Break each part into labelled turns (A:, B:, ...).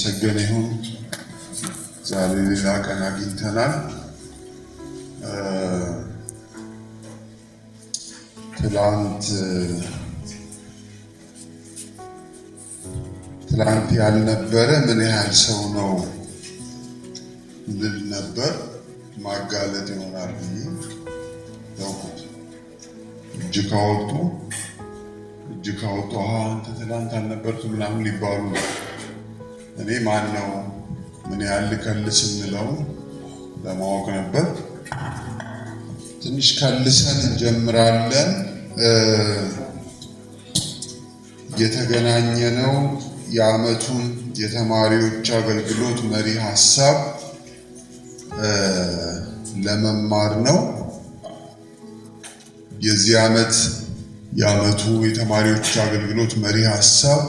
A: የተመሰገነ ይሁን። ዛሬ ሌላ ቀን አግኝተናል። ትላንት ያልነበረ ምን ያህል ሰው ነው ልል ነበር። ማጋለጥ ይሆናል ብዬ ተውኩት። እጅ ካወጡ አንተ ትላንት አልነበርክም ምናምን ሊባሉ ነው። እኔ ማን ነው ምን ያህል ልከልስ እንለው ለማወቅ ነበር። ትንሽ ከልሰን እንጀምራለን። የተገናኘነው የዓመቱን የተማሪዎች አገልግሎት መሪ ሀሳብ ለመማር ነው። የዚህ የዓመቱ የተማሪዎች አገልግሎት መሪ ሀሳብ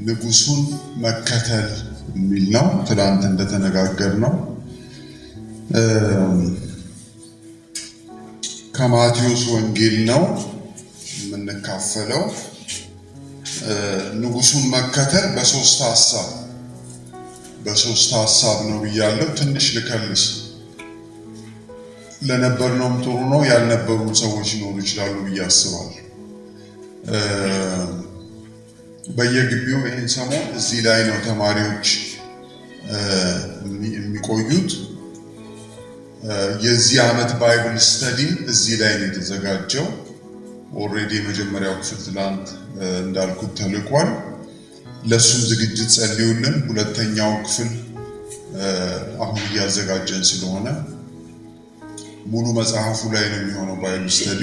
A: ንጉሱን መከተል የሚል ነው። ትላንት እንደተነጋገርነው ከማቴዎስ ወንጌል ነው የምንካፈለው። ንጉሱን መከተል በሶስት ሀሳብ ነው ብያለሁ። ትንሽ ልከልስ። ለነበርነውም ጥሩ ነው፣ ያልነበሩ ሰዎች ሊኖሩ ይችላሉ ብዬ አስባለሁ። በየግቢው ይህን ሰሞን እዚህ ላይ ነው ተማሪዎች የሚቆዩት። የዚህ ዓመት ባይብል ስተዲም እዚህ ላይ ነው የተዘጋጀው። ኦልሬዲ የመጀመሪያው ክፍል ትላንት እንዳልኩት ተልቋል። ለሱም ዝግጅት ጸልዩልን። ሁለተኛው ክፍል አሁን እያዘጋጀን ስለሆነ ሙሉ መጽሐፉ ላይ ነው የሚሆነው ባይብል ስተዲ።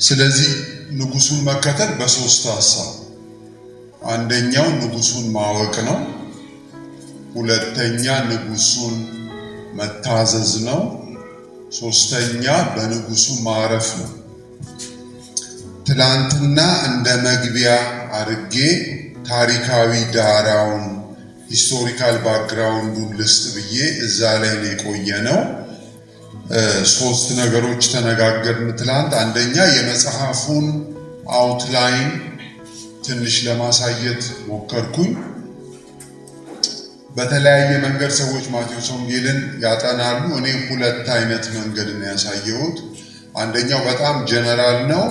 A: ስለዚህ ንጉሱን መከተል በሶስት ሀሳብ፣ አንደኛው ንጉሱን ማወቅ ነው፣ ሁለተኛ ንጉሱን መታዘዝ ነው፣ ሶስተኛ በንጉሱ ማረፍ ነው። ትላንትና እንደ መግቢያ አርጌ ታሪካዊ ዳራውን ሂስቶሪካል ባክግራውንዱን ልስጥ ብዬ እዛ ላይ ነው የቆየነው። ሶስት ነገሮች ተነጋገርን ትላንት። አንደኛ የመጽሐፉን አውትላይን ትንሽ ለማሳየት ሞከርኩኝ። በተለያየ መንገድ ሰዎች ማቴዎስ ወንጌልን ያጠናሉ። እኔ ሁለት አይነት መንገድ ነው ያሳየሁት። አንደኛው በጣም ጀነራል ነው፣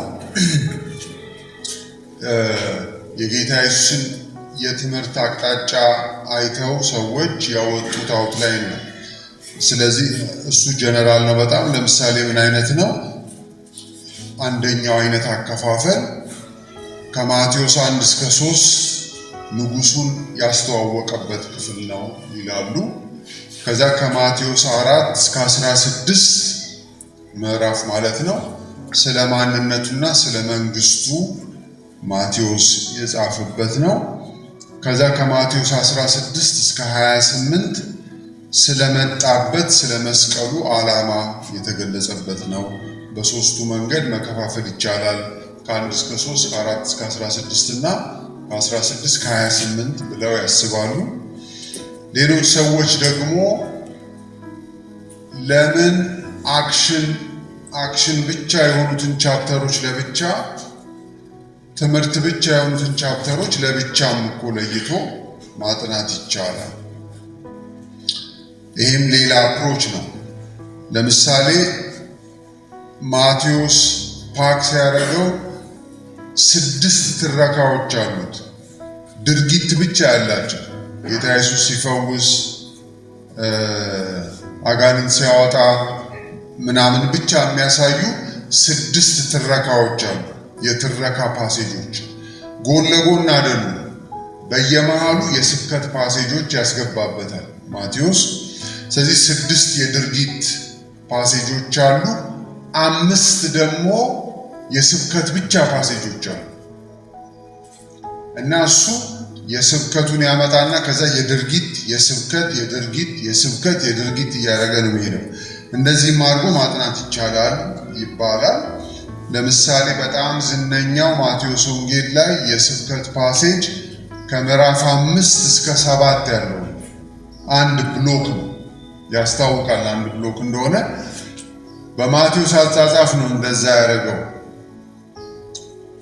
A: የጌታ ኢየሱስን የትምህርት አቅጣጫ አይተው ሰዎች ያወጡት አውትላይን ነው። ስለዚህ እሱ ጀነራል ነው በጣም። ለምሳሌ ምን አይነት ነው? አንደኛው አይነት አከፋፈል ከማቴዎስ 1 እስከ 3 ንጉሱን ያስተዋወቀበት ክፍል ነው ይላሉ። ከዛ ከማቴዎስ 4 እስከ 16 ምዕራፍ ማለት ነው ስለ ማንነቱና ስለ መንግስቱ ማቴዎስ የጻፈበት ነው። ከዛ ከማቴዎስ 16 እስከ 28 ስለመጣበት ስለ መስቀሉ ዓላማ የተገለጸበት ነው። በሶስቱ መንገድ መከፋፈል ይቻላል። ከ1 እስከ 3፣ ከ4 እስከ 16 እና ከ16 እስከ 28 ብለው ያስባሉ። ሌሎች ሰዎች ደግሞ ለምን አክሽን ብቻ የሆኑትን ቻፕተሮች ለብቻ፣ ትምህርት ብቻ የሆኑትን ቻፕተሮች ለብቻም እኮ ለይቶ ማጥናት ይቻላል። ይህም ሌላ አፕሮች ነው። ለምሳሌ ማቴዎስ ፓክስ ያደረገው 6 ትረካዎች አሉት፣ ድርጊት ብቻ ያላቸው። ጌታ ኢየሱስ ሲፈውስ፣ አጋንንት ሲያወጣ ምናምን ብቻ የሚያሳዩ 6 ትረካዎች አሉ። የትረካ ፓሴጆች ጎን ለጎን አይደሉም። በየመሃሉ የስብከት ፓሴጆች ያስገባበታል ማቴዎስ። ስለዚህ 6 የድርጊት ፓሴጆች አሉ፣ 5 ደግሞ የስብከት ብቻ ፓሴጆች አሉ። እና እሱ የስብከቱን ያመጣና ከዛ የድርጊት የድርጊት እያደረገ ነው የሚሄደው። እንደዚህም አድርጎ ማጥናት ይቻላል ይባላል። ለምሳሌ በጣም ዝነኛው ማቴዎስ ወንጌል ላይ የስብከት ፓሴጅ ከምዕራፍ 5 እስከ 7 ያለው አንድ ብሎክ ነው። ያስታውቃል አንድ ብሎክ እንደሆነ። በማቴዎስ አጻጻፍ ነው እንደዛ ያደረገው።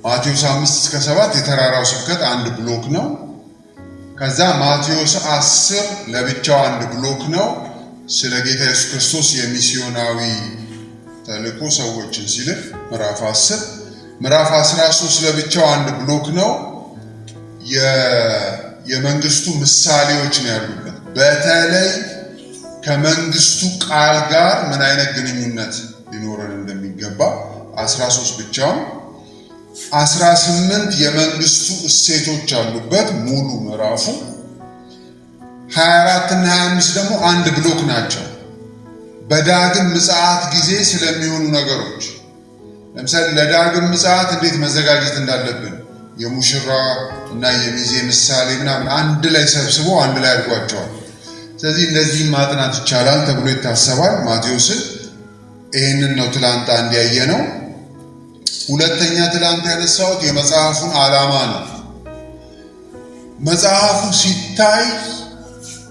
A: ማቴዎስ 5 እስከ 7 የተራራው ስብከት አንድ ብሎክ ነው። ከዛ ማቴዎስ 10 ለብቻው አንድ ብሎክ ነው ስለ ጌታ ኢየሱስ ክርስቶስ የሚስዮናዊ ተልእኮ ሰዎችን ሲልክ ምዕራፍ 10 ምዕራፍ 13 ለብቻው አንድ ብሎክ ነው የመንግስቱ ምሳሌዎች ነው ያሉበት በተለይ ከመንግስቱ ቃል ጋር ምን አይነት ግንኙነት ሊኖረን እንደሚገባ 13 ብቻውን 18 የመንግስቱ እሴቶች አሉበት ሙሉ ምዕራፉ 24 እና 25 ደግሞ አንድ ብሎክ ናቸው በዳግም ምጽአት ጊዜ ስለሚሆኑ ነገሮች ለምሳሌ ለዳግም ምጽአት እንዴት መዘጋጀት እንዳለብን የሙሽራ እና የሚዜ ምሳሌ ምናምን አንድ ላይ ሰብስቦ አንድ ላይ አድርጓቸዋል ስለዚህ እንደዚህ ማጥናት ይቻላል ተብሎ ይታሰባል ማቴዎስን ይሄንን ነው ትላንት አንድ ያየነው ሁለተኛ ትላንት ያነሳሁት የመጽሐፉን ዓላማ ነው መጽሐፉ ሲታይ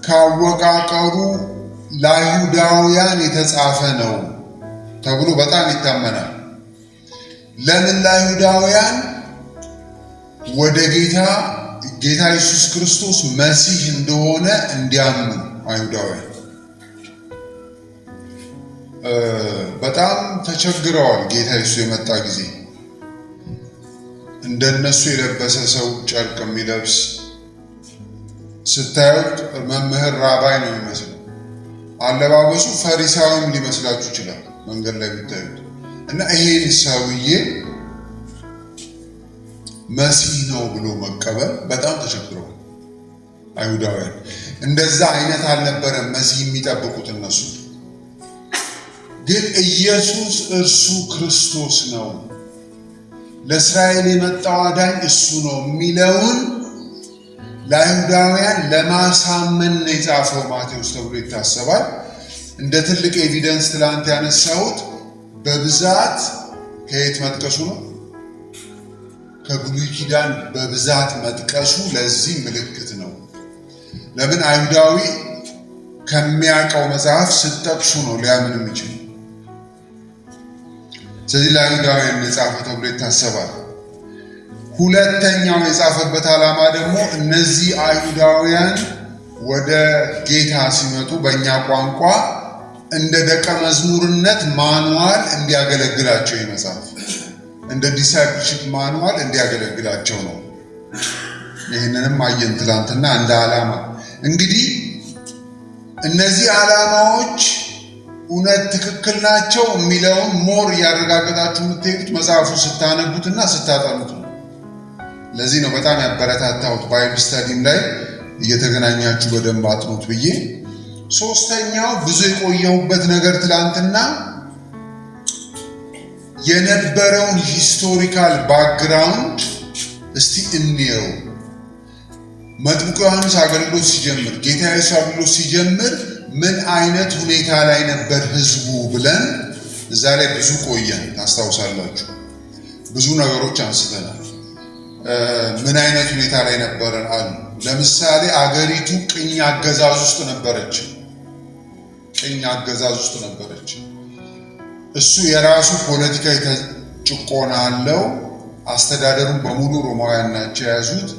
A: ካወቃቀሩ ለአይሁዳውያን የተጻፈ ነው ተብሎ በጣም ይታመናል ለምን ለአይሁዳውያን ወደ ጌታ ኢየሱስ ክርስቶስ መሲህ እንደሆነ እንዲያምኑ አይሁዳውያን በጣም ተቸግረዋል ጌታ ኢየሱስ የመጣ ጊዜ እንደነሱ የለበሰ ሰው ጨርቅ የሚለብስ ስታዩት መምህር ራባይ ነው የሚመስለው አለባበሱ ፈሪሳዊም ሊመስላችሁ ይችላል መንገድ ላይ ብታዩት እና ይሄን ሰውዬ መሲህ ነው ብሎ መቀበል በጣም ተቸግረዋል አይሁዳውያን እንደዛ አይነት አልነበረም መሲህ የሚጠብቁት እነሱ ግን ኢየሱስ እርሱ ክርስቶስ ነው ለእስራኤል የመጣው አዳኝ እሱ ነው የሚለውን ለአይሁዳውያን ለማሳመን ነው የጻፈው ማቴዎስ ተብሎ ይታሰባል እንደ ትልቅ ኤቪደንስ ትላንት ያነሳሁት በብዛት ከየት መጥቀሱ ነው ከብሉይ ኪዳን በብዛት መጥቀሱ ለዚህ ምልክት ነው ለምን አይሁዳዊ ከሚያውቀው መጽሐፍ ስትጠቅሱ ነው ሊያምን የሚችል ስለዚህ ለአይሁዳውያን የጻፈ ተብሎ ይታሰባል ሁለተኛው የጻፈበት ዓላማ ደግሞ እነዚህ አይሁዳውያን ወደ ጌታ ሲመጡ በእኛ ቋንቋ እንደ ደቀ መዝሙርነት ማኑዋል እንዲያገለግላቸው ይመጻፍ እንደ ዲሳይፕልሺፕ ማኑዋል እንዲያገለግላቸው ነው ይህንንም አየን ትላንትና እንደ ዓላማ እንግዲህ እነዚህ ዓላማዎች እውነት ትክክል ናቸው የሚለውን ሞር ያረጋግጣችሁ የምትሄዱት መጽሐፉ ስታነቡትና ስታጠኑት ነው ለዚህ ነው በጣም ያበረታታሁት ባይብል ስታዲም ላይ እየተገናኛችሁ በደንብ አጥኑት ብዬ ሶስተኛው ብዙ የቆየሁበት ነገር ትላንትና የነበረውን ሂስቶሪካል ባክግራውንድ እስቲ እንየው መጥምቁ ዮሐንስ አገልግሎት ሲጀምር ጌታ ኢየሱስ አገልግሎት ሲጀምር ምን አይነት ሁኔታ ላይ ነበር ህዝቡ ብለን እዛ ላይ ብዙ ቆየን ታስታውሳላችሁ ብዙ ነገሮች አንስተናል ምን አይነት ሁኔታ ላይ ነበርን አሉ ለምሳሌ አገሪቱ ቅኝ አገዛዝ ውስጥ ነበረች እሱ የራሱ ፖለቲካዊ ጭቆና አለው አስተዳደሩን በሙሉ ሮማውያን ናቸው የያዙት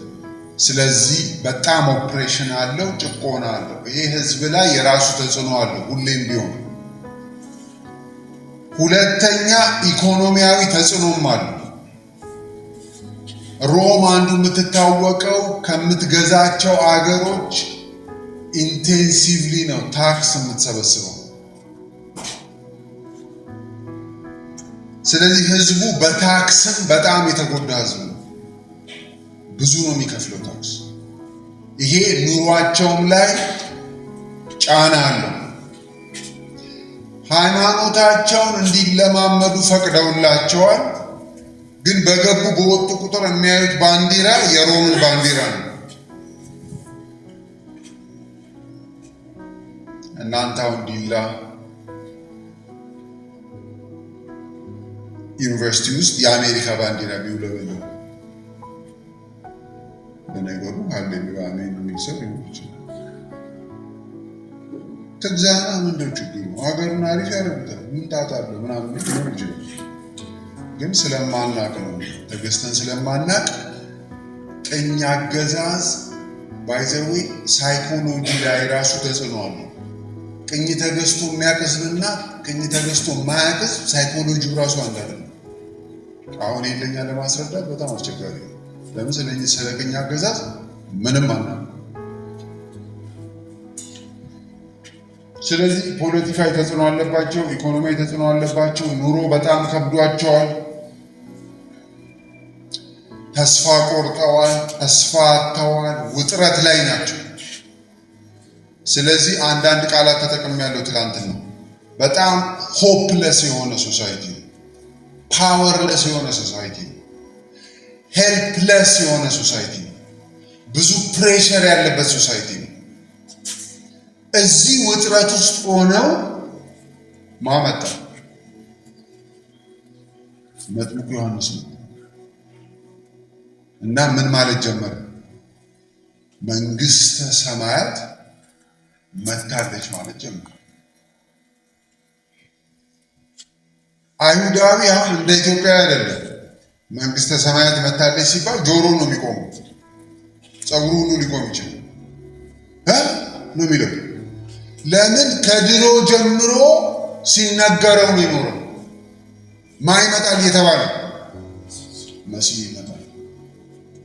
A: ስለዚህ በጣም ኦፕሬሽን አለው ጭቆና አለው ይሄ ህዝብ ላይ የራሱ ተጽዕኖ አለው ሁሌም ቢሆን ሁለተኛ ኢኮኖሚያዊ ተጽዕኖም አለው ሮም አንዱ የምትታወቀው ከምትገዛቸው አገሮች ኢንቴንሲቭሊ ነው ታክስ የምትሰበስበው ስለዚህ ህዝቡ በታክስም በጣም የተጎዳ ህዝብ ነው ብዙ ነው የሚከፍለው ታክስ ይሄ ኑሯቸውም ላይ ጫና አለው ሃይማኖታቸውን እንዲለማመዱ ፈቅደውላቸዋል ግን በገቡ በወጡ ቁጥር የሚያዩት ባንዲራ የሮምን ባንዲራ ነው እናንተው ዲላ ዩኒቨርሲቲ ውስጥ የአሜሪካ ባንዲራ ቢውለበለብ በነገሩ ሃሌሉያ አሜን የሚሰር ይችላል ተግዛና ምንድነው ችግሩ ሀገሩን አሪፍ ያደርጉታል ምን ታጣለ ምናምን ነው ይችላል ግን ስለማናቅ ነው ተገስተን ስለማናቅ ቅኝ አገዛዝ ባይዘዊ ሳይኮሎጂ ላይ ራሱ ተጽዕኖ አለ። ቅኝ ተገዝቶ የሚያቀዝብና ቅኝ ተገዝቶ የማያቀዝ ሳይኮሎጂው ራሱ አንድ አይደለም። አሁን የለኛ ለማስረዳት በጣም አስቸጋሪ ነው። ለምሳሌ ስለ ቅኝ አገዛዝ ምንም አናውቅም። ስለዚህ ፖለቲካዊ ተጽዕኖ አለባቸው፣ ኢኮኖሚያዊ ተጽዕኖ አለባቸው። ኑሮ በጣም ከብዷቸዋል። ተስፋ ቆርጠዋል፣ ተስፋ አጥተዋል፣ ውጥረት ላይ ናቸው። ስለዚህ አንዳንድ ቃላት ተጠቅሜያለሁ ትላንትና። በጣም ሆፕለስ የሆነ ሶሳይቲ ነው። ፓወርለስ የሆነ ሶሳይቲ ነው። ሄልፕለስ የሆነ ሶሳይቲ ነው። ብዙ ፕሬሸር ያለበት ሶሳይቲ ነው። እዚህ ውጥረት ውስጥ ሆነው ማመጣ መጥምቁ ዮሐንስ ነው እና ምን ማለት ጀመረ? መንግስተ ሰማያት መታለች ማለት ጀመረ። አይሁዳዊ አሁን እንደ ኢትዮጵያ አይደለም። መንግስተ ሰማያት መታለች ሲባል ጆሮ ነው የሚቆመው፣ ጸጉሩ ሁሉ ሊቆም ይችላል ነው የሚለው። ለምን? ከድሮ ጀምሮ ሲነገረው ነው የኖረው። ማን ይመጣል እየተባለ? መሲህ ይመጣል።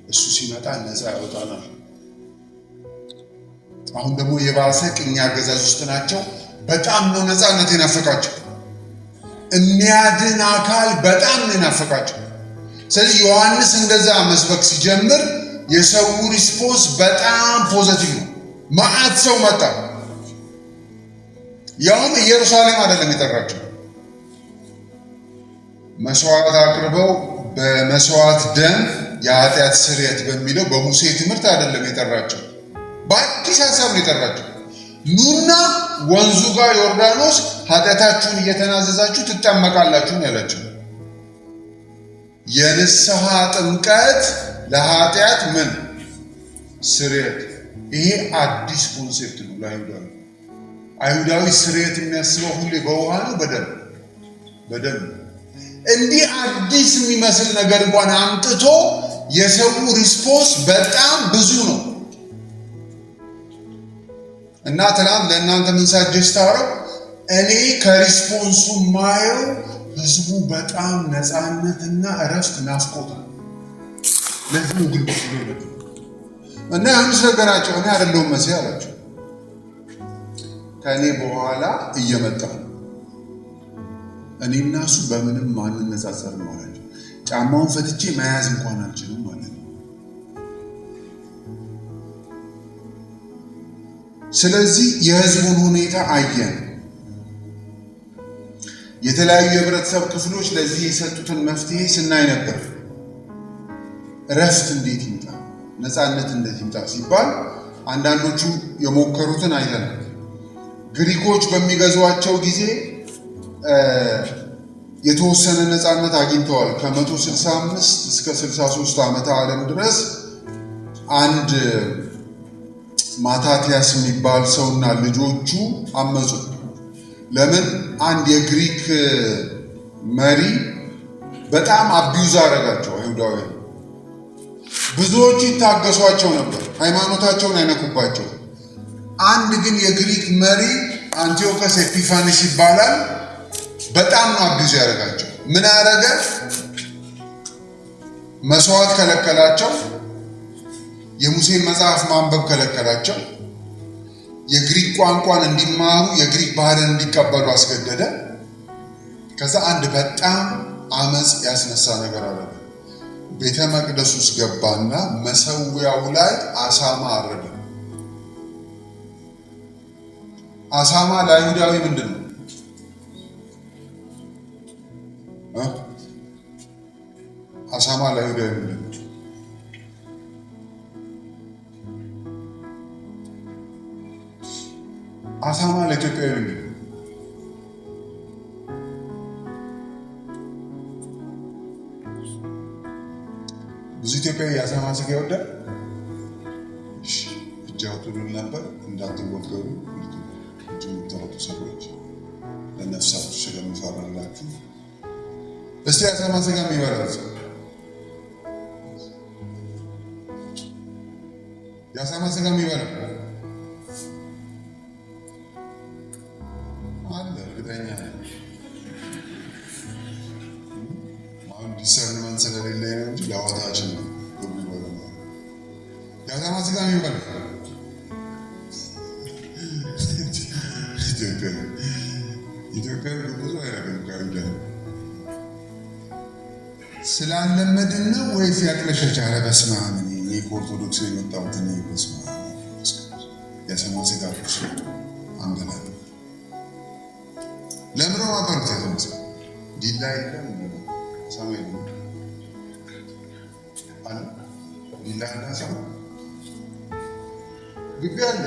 A: እሱ ሲመጣ ነፃ ያወጣናል። አሁን ደግሞ የባሰ ቅኝ አገዛዝ ውስጥ ናቸው። በጣም ነው ነፃነት የናፈቃቸው። የሚያድን አካል በጣም ነው የናፈቃቸው። ስለዚህ ዮሐንስ እንደዛ መስበክ ሲጀምር የሰው ሪስፖንስ በጣም ፖዚቲቭ ነው። መዓት ሰው መጣ። ያውም ኢየሩሳሌም አይደለም የጠራቸው። መስዋዕት አቅርበው በመስዋዕት ደም የኃጢአት ስርየት በሚለው በሙሴ ትምህርት አይደለም የጠራቸው። በአዲስ ሀሳብ ነው የጠራቸው። ኑና ወንዙ ጋር ዮርዳኖስ ኃጢአታችሁን እየተናዘዛችሁ ትጠመቃላችሁ ነው ያላቸው። የንስሐ ጥምቀት ለኃጢአት ምን ስርየት። ይሄ አዲስ ኮንሴፕት ነው ለአይሁዳዊ። አይሁዳዊ ስርየት የሚያስበው ሁሌ በውሃ ነው፣ በደም። እንዲህ አዲስ የሚመስል ነገር እንኳን አምጥቶ የሰው ሪስፖንስ በጣም ብዙ ነው። እና ትናንት ለእናንተ ምን ሳጀስት አደረው? እኔ ከሪስፖንሱ ማየው ህዝቡ በጣም ነፃነትና እረፍት ናፍቆታል። ለዚህ ነው ግልጽ ነው። እና ዮሐንስ ነገራቸው፣ እኔ አይደለሁም መሲህ አላቸው። ከእኔ በኋላ እየመጣ ነው። እኔና እሱ በምንም ማንነጻጸርም አላቸው። ጫማውን ፈትቼ መያዝ እንኳን አልችልም ማለት ነው። ስለዚህ የህዝቡን ሁኔታ አየን። የተለያዩ የህብረተሰብ ክፍሎች ለዚህ የሰጡትን መፍትሄ ስናይ ነበር። እረፍት እንዴት ይምጣ፣ ነፃነት እንዴት ይምጣ ሲባል አንዳንዶቹ የሞከሩትን አይተናል። ግሪኮች በሚገዟቸው ጊዜ የተወሰነ ነፃነት አግኝተዋል። ከ165 እስከ 63 ዓመተ ዓለም ድረስ አንድ ማታቲያስ የሚባል ሰውና ልጆቹ አመፁ። ለምን? አንድ የግሪክ መሪ በጣም አቢዩዝ አደረጋቸው አይሁዳውያን። ብዙዎቹ ይታገሷቸው ነበር፣ ሃይማኖታቸውን አይነኩባቸው። አንድ ግን የግሪክ መሪ አንቲዮከስ ኤፒፋኒስ ይባላል፣ በጣም ነው አቢዩዝ ያደረጋቸው። ምን አደረገ? መስዋዕት ከለከላቸው፣ የሙሴን መጽሐፍ ማንበብ ከለከላቸው፣ የግሪክ ቋንቋን እንዲማሩ የግሪክ ባህልን እንዲቀበሉ አስገደደ። ከዛ አንድ በጣም አመፅ ያስነሳ ነገር አለ። ቤተ መቅደስ ውስጥ ገባና መሰዊያው ላይ አሳማ አረደ። አሳማ ለአይሁዳዊ ምንድን ነው? አሳማ ለአይሁዳዊ ምንድን ነው? አሳማ ለኢትዮጵያዊ ምንድን ነው? ብዙ ኢትዮጵያዊ የአሳማ ስጋ ይወዳል። እጅ አውጡልን ነበር እንዳትወገሩ። እጅ የምታወጡ ሰዎች ለነፍሳችሁ ስለምፈራላችሁ እስቲ የአሳማ ስጋ የሚበላ የአሳማ ስጋ የሚበላ አለ እርግጠኛ ነኝ። አሁን ዲሰርንመንት ስለሌለኝ ነው እንጂ ለአዋታችን ነው የሚበላ የአሳማ ስጋ የሚበላ ኢትዮጵያ ብዙ አይረግም ጋር ስላለመድን ነው ወይስ ያቅለሸች? ኧረ በስመ አብ እኔ ከኦርቶዶክስ የመጣሁት እኔ በስመ አብ የአሳማ ስጋ አንበላ ለምሮ ማባሉት የአሳማ ስጋ ዲላ የለም አሳማ የለም አለ ዲላ እና አሳማ ግቢ አለ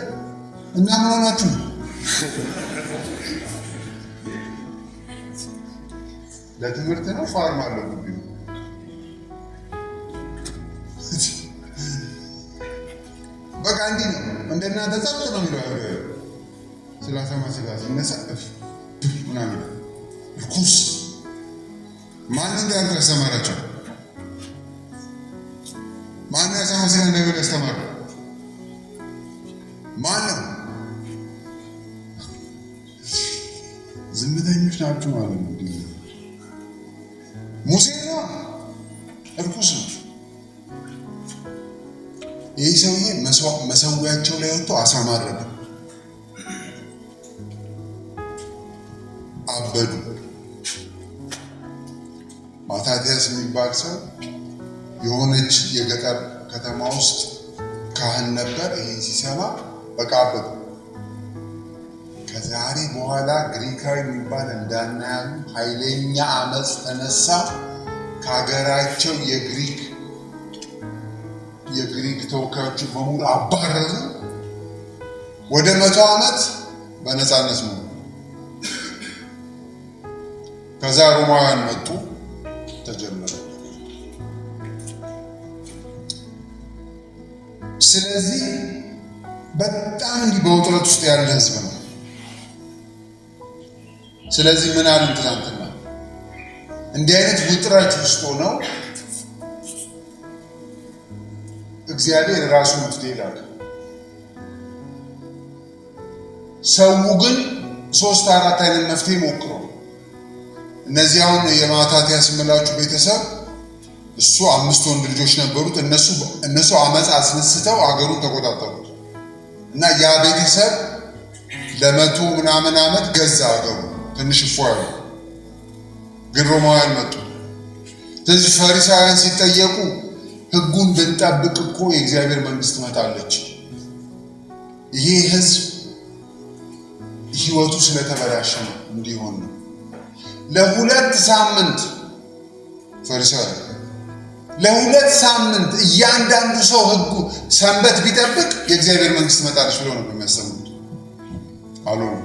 A: እና ምን ሆናችሁ ነው? ለትምህርት ነው ፋርም አለው ግቢ በቃ እንዲህ ነው እንደናንተ ጸጥ ነው የሚለው ስለ አሳማ ስጋ ሲነሳ ምናምን ርኩስ ማን እንዳያርግ ያስተማራቸው? ማን የአሳማ ስጋ እንዳይበላ ያስተማረው? ማን ነው? ዝምተኞች ናቸው ማለት ነው። ሙሴ ነው እርኩስ ነው። ይህ ሰውዬ መሰዊያቸው ላይ ወጥቶ አሳማ አረደ። አበዱ። ማታትያስ የሚባል ሰው የሆነች የገጠር ከተማ ውስጥ ካህን ነበር። ይህን ሲሰማ በቃ አበዱ። ከዛሬ በኋላ ግሪካዊ የሚባል እንዳናያሉ ኃይለኛ አመፅ ተነሳ። ከሀገራቸው የግሪክ ተወካዮች በሙሉ አባረሩ። ወደ 100 ዓመት በነፃነት ነው። ከዛ ሮማውያን መጡ፣ ተጀመረ። ስለዚህ በጣም እንዲህ በውጥረት ውስጥ ያለ ህዝብ ነው። ስለዚህ ምን አልን ትናንትና? እንዲህ አይነት ውጥረት ውስጥ ሆነው እግዚአብሔር ራሱ መፍትሄ ላከ። ሰው ግን 3-4 አይነት መፍትሄ ሞክሮ እነዚህ አሁን የማታትያስ የምላችሁ ቤተሰብ እሱ 5 ወንድ ልጆች ነበሩት። እነሱ አመፅ አስነስተው አገሩን ተቆጣጠሩት እና ያ ቤተሰብ ለ100 ምናምን ዓመት ገዛ አገሩ። ትንሽ እፎይ ግን ሮማውያን መጡ። ስለዚህ ፈሪሳውያን ሲጠየቁ ህጉን ብንጠብቅ እኮ የእግዚአብሔር መንግስት ትመጣለች። ይሄ ህዝብ ህይወቱ ስለተበላሸ ነው እንዲሆን ነው። ለ2 ሳምንት ፈሪሳውያን ለ2 ሳምንት እያንዳንዱ ሰው ህጉ ሰንበት ቢጠብቅ የእግዚአብሔር መንግስት ትመጣለች ብሎ ነው የሚያስተምሩት። አልሆነም።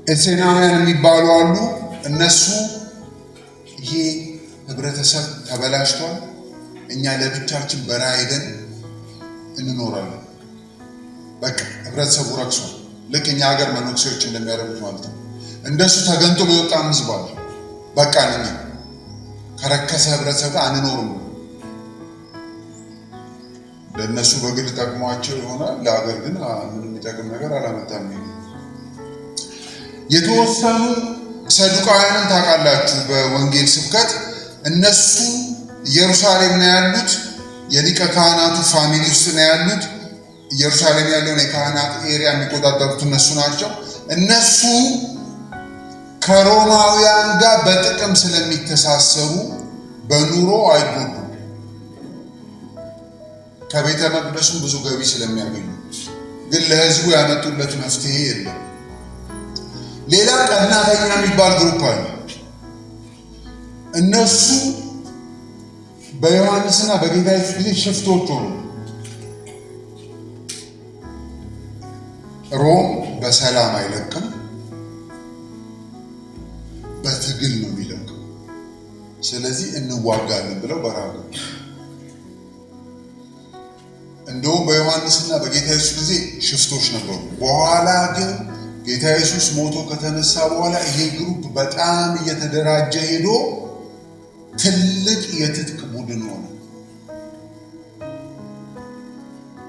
A: ኤሴናውያን የሚባሉ አሉ። እነሱ ይሄ ህብረተሰብ ተበላሽቷል፣ እኛ ለብቻችን በረሃ ሄደን እንኖራለን። በቃ ህብረተሰቡ ረክሷል። ልክ እኛ ሀገር መነኩሴዎች እንደሚያደርጉት ማለት ነው። እንደሱ ተገንጥሎ የወጣ ህዝብ አለ። በቃ እኛ ከረከሰ ህብረተሰብ ጋር አንኖርም። ለእነሱ በግል ጠቅሟቸው ይሆናል፣ ለሀገር ግን ምንም የሚጠቅም ነገር አላመጣም። የተወሰኑ ሰዱቃውያንን ታውቃላችሁ። በወንጌል ስብከት እነሱ ኢየሩሳሌም ነው ያሉት። የሊቀ ካህናቱ ፋሚሊ ውስጥ ነው ያሉት። ኢየሩሳሌም ያለውን የካህናት ኤሪያ የሚቆጣጠሩት እነሱ ናቸው። እነሱ ከሮማውያን ጋር በጥቅም ስለሚተሳሰሩ በኑሮ አይጎዱም። ከቤተ መቅደሱ ብዙ ገቢ ስለሚያገኙ፣ ግን ለህዝቡ ያመጡለት መፍትሄ የለም። ሌላ ቀናተኛ የሚባል ግሩፕ አለ። እነሱ በዮሐንስና በጌታ ኢየሱስ ጊዜ ሽፍቶች ሆኑ። ሮም በሰላም አይለቅም፣ በትግል ነው የሚለቅም። ስለዚህ እንዋጋለን ብለው በራሩ። እንደውም በዮሐንስና በጌታ ኢየሱስ ጊዜ ሽፍቶች ነበሩ። በኋላ ግን ጌታ ኢየሱስ ሞቶ ከተነሳ በኋላ ይሄ ግሩፕ በጣም እየተደራጀ ሄዶ ትልቅ የትጥቅ ቡድን ሆነ።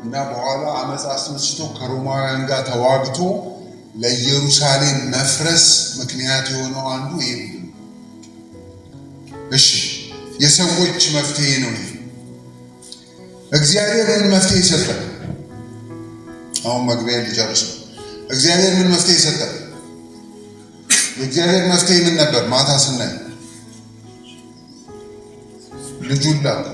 A: እና በኋላ አመጽ አስነስቶ ከሮማውያን ጋር ተዋግቶ ለኢየሩሳሌም መፍረስ ምክንያት የሆነው አንዱ ይሄ ነው። እሺ የሰዎች መፍትሄ ነው። እግዚአብሔር ምን መፍትሄ ይሰጣል? አሁን መግቢያ ልጨርስ። እግዚአብሔር ምን መፍትሄ ይሰጣል? የእግዚአብሔር መፍትሄ ምን ነበር? ማታ ስናይ ልጁን ላከ።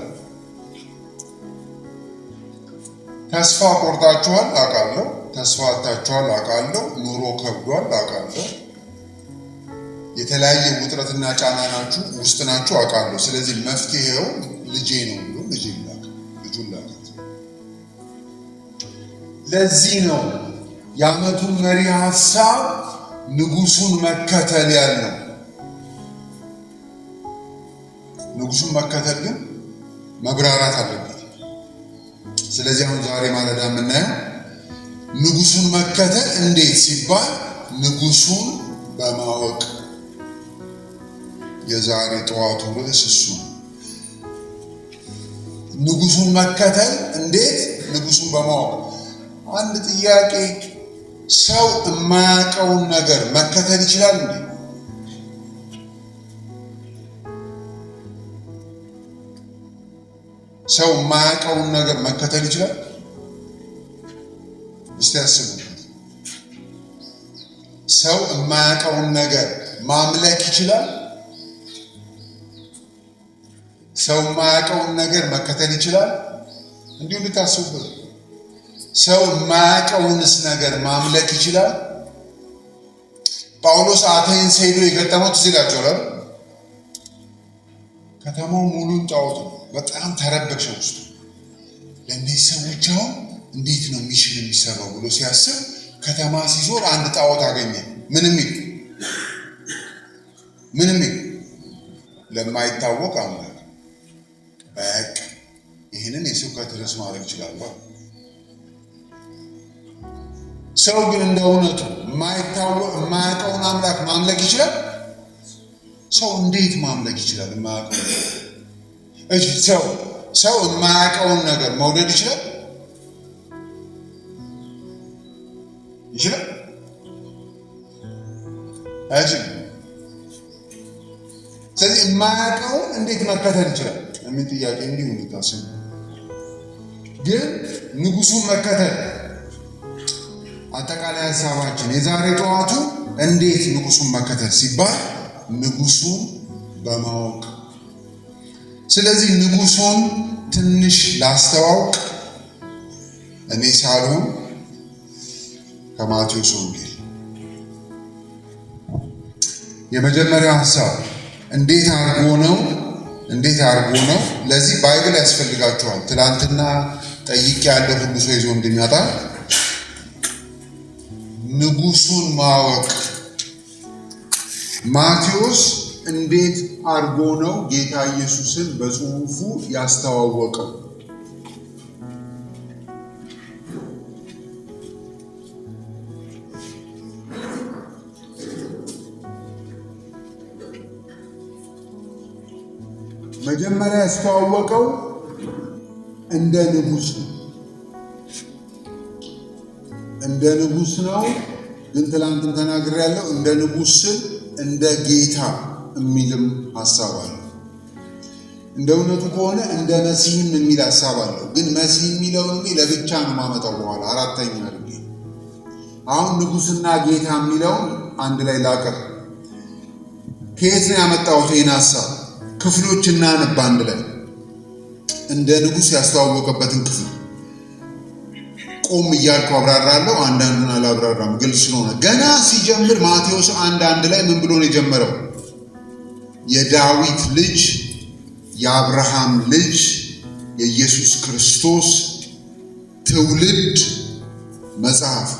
A: ተስፋ ቆርጣችኋል አውቃለሁ። ተስፋ አጥታችኋል አውቃለሁ። ኑሮ ከብዷል አውቃለሁ። የተለያየ ውጥረትና ጫና ናችሁ ውስጥ ናችሁ አውቃለሁ። ስለዚህ መፍትሄው ልጄ ነው ብሎ ልጁን ላከ። ለዚህ ነው የዓመቱ መሪ ሐሳብ ንጉሱን መከተል ያለው። ንጉሱን መከተል ግን መብራራት አለበት። ስለዚህ አሁን ዛሬ ማለዳ የምናየው ንጉሱን መከተል እንዴት ሲባል ንጉሱን በማወቅ የዛሬ ጠዋቱ ርዕስ እሱ ነው። ንጉሱን መከተል እንዴት? ንጉሱን በማወቅ። አንድ ጥያቄ፣ ሰው የማያውቀውን ነገር መከተል ይችላል እንዴ? ሰው የማያውቀውን ነገር መከተል ይችላል? እስቲ አስቡበት። ሰው የማያውቀውን ነገር ማምለክ ይችላል? ሰው የማያውቀውን ነገር መከተል ይችላል? እንዲሁ ልታስቡበት። ሰው የማያውቀውንስ ነገር ማምለክ ይችላል? ጳውሎስ አቴንስ ሄዶ የገጠመው ትዝ ይላችኋል። ከተማው ሙሉን ጣዖት ነው። በጣም ተረበሸ ውስጡ። ለእነዚህ ሰዎች አሁን እንዴት ነው ሚሽን የሚሰራው ብሎ ሲያስብ ከተማ ሲዞር አንድ ጣዖት አገኘ። ምንም ለማይታወቅ አምላክ። በቃ ይህንን የስብከት ርዕስ ማድረግ ይችላል። ሰው ግን እንደ እውነቱ የማያውቀውን አምላክ ማምለክ ይችላል? ሰው እንዴት ማምለክ ይችላል? የማያውቀውን ሰው የማያውቀውን ነገር መውደድ ይችላል? አይችልም። ስለዚህ የማያውቀውን እንዴት መከተል ይችላል የሚል ጥያቄ እንዲሁ እንድታስቡ። ግን ንጉሱን መከተል አጠቃላይ ሀሳባችን የዛሬ ጠዋቱ እንዴት ንጉሱን መከተል ሲባል ንጉሱን በማወቅ። ስለዚህ ንጉሱን ትንሽ ላስተዋውቅ። እኔ ሳልሆን ከማቴዎስ ወንጌል የመጀመሪያው ሀሳብ እንዴት አድርጎ ነው ለዚህ ባይብል ያስፈልጋችኋል። ትላንትና ጠይቄ ያለው ሁሉ ሰው ይዞ እንደሚያጣ ንጉሱን ማወቅ። ማቴዎስ እንዴት አድርጎ ነው ጌታ ኢየሱስን በጽሑፉ ያስተዋወቀው? መጀመሪያ ያስተዋወቀው እንደ ንጉስ ነው። ግን ትላንትም ተናግሬያለሁ። እንደ ንጉስ ስል እንደ ጌታ የሚልም ሐሳብ አለ። እንደ እውነቱ ከሆነ እንደ መሲህም የሚል ሐሳብ አለው። ግን መሲህ የሚለውን ለብቻ ነው ማመጣው በኋላ አራተኛ አድርጌ። አሁን ንጉስና ጌታ የሚለውን አንድ ላይ ላቀር። ከየት ነው ያመጣሁት ይህን ሐሳብ? ክፍሎች እናነብ አንድ ላይ። እንደ ንጉስ ያስተዋወቀበትን ክፍል ቆም እያልኩ አብራራለሁ። አንዳንዱን አላብራራም ግልጽ ስለሆነ። ገና ሲጀምር ማቴዎስ አንድ ላይ ምን ብሎ ነው የጀመረው? የዳዊት ልጅ የአብርሃም ልጅ የኢየሱስ ክርስቶስ ትውልድ መጽሐፍ።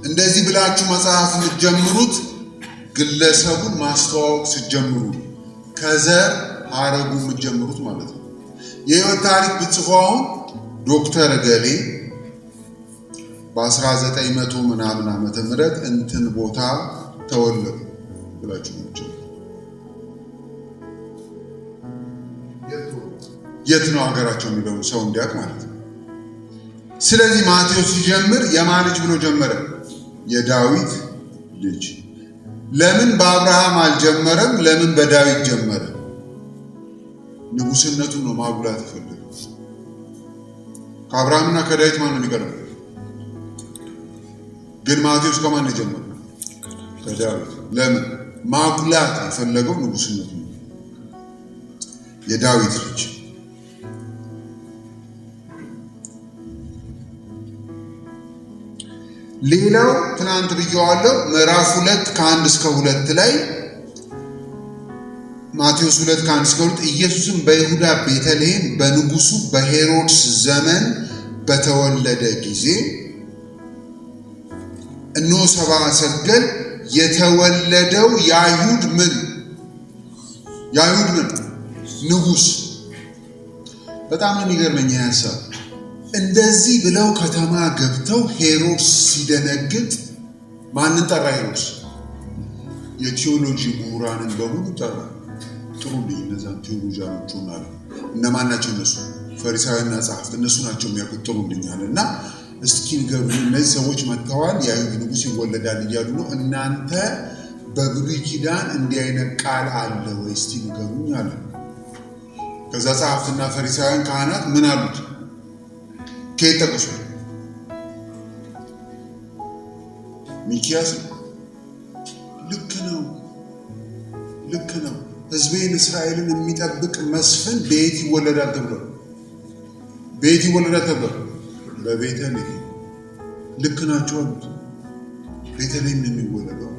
A: እንደዚህ ብላችሁ መጽሐፍ የምትጀምሩት ግለሰቡን ማስተዋወቅ ስትጀምሩ፣ ከዘር ሐረጉ የምትጀምሩት ማለት ነው። የህይወት ታሪክ ብትጽፉ አሁን ዶክተር ገሌ በ1900 ምናምን ዓመተ ምህረት እንትን ቦታ ተወለዱ ብላችሁ ነው የት ነው ሀገራቸው የሚለውን ሰው እንዲያውቅ ማለት ነው። ስለዚህ ማቴዎስ ሲጀምር የማን ልጅ ብሎ ጀመረ? የዳዊት ልጅ። ለምን በአብርሃም አልጀመረም? ለምን በዳዊት ጀመረ? ንጉስነቱን ነው ማጉላት የፈለገው። ከአብርሃምና ከዳዊት ማን ነው የሚቀርበው? ግን ማቴዎስ ከማን ነው የጀመረው? ከዳዊት። ለምን? ማጉላት የፈለገው ንጉስነቱ ነው። የዳዊት ልጅ። ሌላው ትናንት ብየዋለሁ ምዕራፍ 2 ከ1 እስከ 2 ላይ ማቴዎስ 2 ከ1 እስከ 2 ኢየሱስም በይሁዳ ቤተልሔም በንጉሱ በሄሮድስ ዘመን በተወለደ ጊዜ እነሆ ሰብአ ሰገል የተወለደው የአይሁድ ምን ንጉስ። በጣም የሚገርመኝ ሐሳብ እንደዚህ ብለው ከተማ ገብተው ሄሮድስ ሲደነግጥ ማንን ጠራ? ሄሮድስ የቴዎሎጂ ምሁራንን በሙሉ ጠራ። ጥሩልኝ እነዛን ቴዎሎጂያኖቹን አለ። እነማን ናቸው እነሱ? ፈሪሳውያንና ጸሐፍት እነሱ ናቸው የሚያውቁት። ጥሩልኝ አለና እስኪ ንገሩኝ፣ እነዚህ ሰዎች መጥተዋል የአይሁድ ንጉስ ይወለዳል እያሉ ነው። እናንተ በብሉይ ኪዳን እንዲህ አይነት ቃል አለ ወይ? እስቲ ንገሩኝ አለ። ከዛ ጸሐፍትና ፈሪሳውያን ካህናት ምን አሉት? ከየት ጠቅሱ? ሚክያስ ልክ ነው። ሕዝቤን እስራኤልን የሚጠብቅ መስፍን በየት ይወለዳል ተብሎ በቤተልሔም። ልክ ናቸው አሉት። ቤተልሔም ነው የሚወለደው።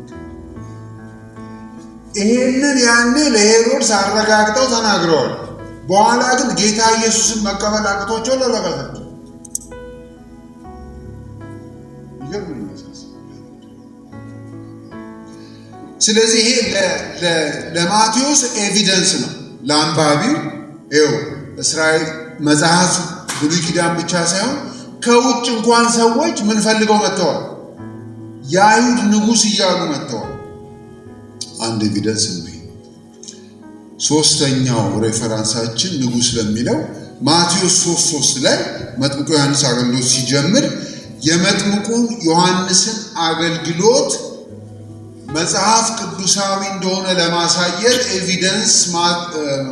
A: ይሄንን ያኔ ለሄሮድስ አረጋግጠው ተናግረዋል። በኋላ ግን ጌታ ኢየሱስን መቀበል አቅቷቸው ለለቀቃቸው። ስለዚህ ይሄ ለማቴዎስ ኤቪደንስ ነው ለአንባቢው። ይኸው እስራኤል መጽሐፍ ብሉይ ኪዳን ብቻ ሳይሆን ከውጭ እንኳን ሰዎች ምን ፈልገው መጥተዋል? የአይሁድ ንጉስ እያሉ መጥተዋል። አንድ ኤቪደንስ ነው። ሶስተኛው ሬፈራንሳችን ንጉስ ለሚለው ማቴዎስ 3:3 ላይ መጥምቁ ዮሐንስ አገልግሎት ሲጀምር የመጥምቁን ዮሐንስን አገልግሎት መጽሐፍ ቅዱሳዊ እንደሆነ ለማሳየት ኤቪደንስ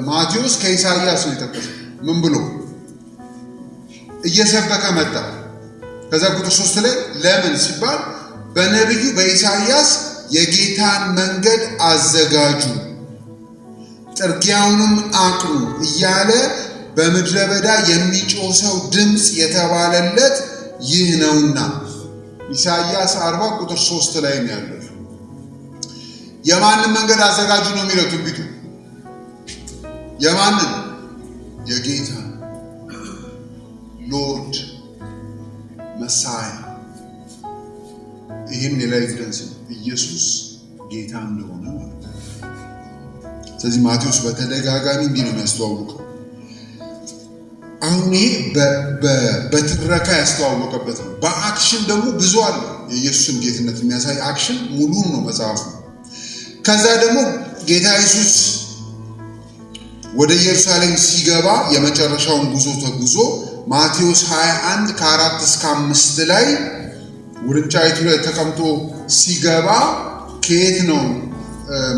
A: ማቴዎስ ከኢሳይያስ ነው የጠቀሰው። ምን ብሎ እየሰበከ መጣ። ከዛ ቁጥር 3 ላይ ለምን ሲባል በነቢዩ በኢሳይያስ የጌታን መንገድ አዘጋጁ፣ ጥርጊያውንም አቅኑ እያለ በምድረ በዳ የሚጮህ ሰው ድምፅ የተባለለት ይህ ነውና። ኢሳይያስ 40 ቁጥር 3 ላይ ነው ያለው። የማንን መንገድ አዘጋጁ ነው የሚለው ትንቢቱ? የማንን? የጌታ ሎርድ መሳያ። ይህም ሌላ ኤቪደንስ ነው ኢየሱስ ጌታ እንደሆነ ማለት ነው። ስለዚህ ማቴዎስ በተደጋጋሚ እንዲህ ነው የሚያስተዋውቀው። አሁን ይሄ በትረካ ያስተዋወቀበት ነው። በአክሽን ደግሞ ብዙ አለ። የኢየሱስን ጌትነት የሚያሳይ አክሽን ሙሉን ነው መጽሐፉ። ከዛ ደግሞ ጌታ ኢየሱስ ወደ ኢየሩሳሌም ሲገባ የመጨረሻውን ጉዞ ተጉዞ ማቴዎስ 21 ከ4 እስከ 5 ላይ ውርንጫይቱ ላይ ተቀምጦ ሲገባ ከየት ነው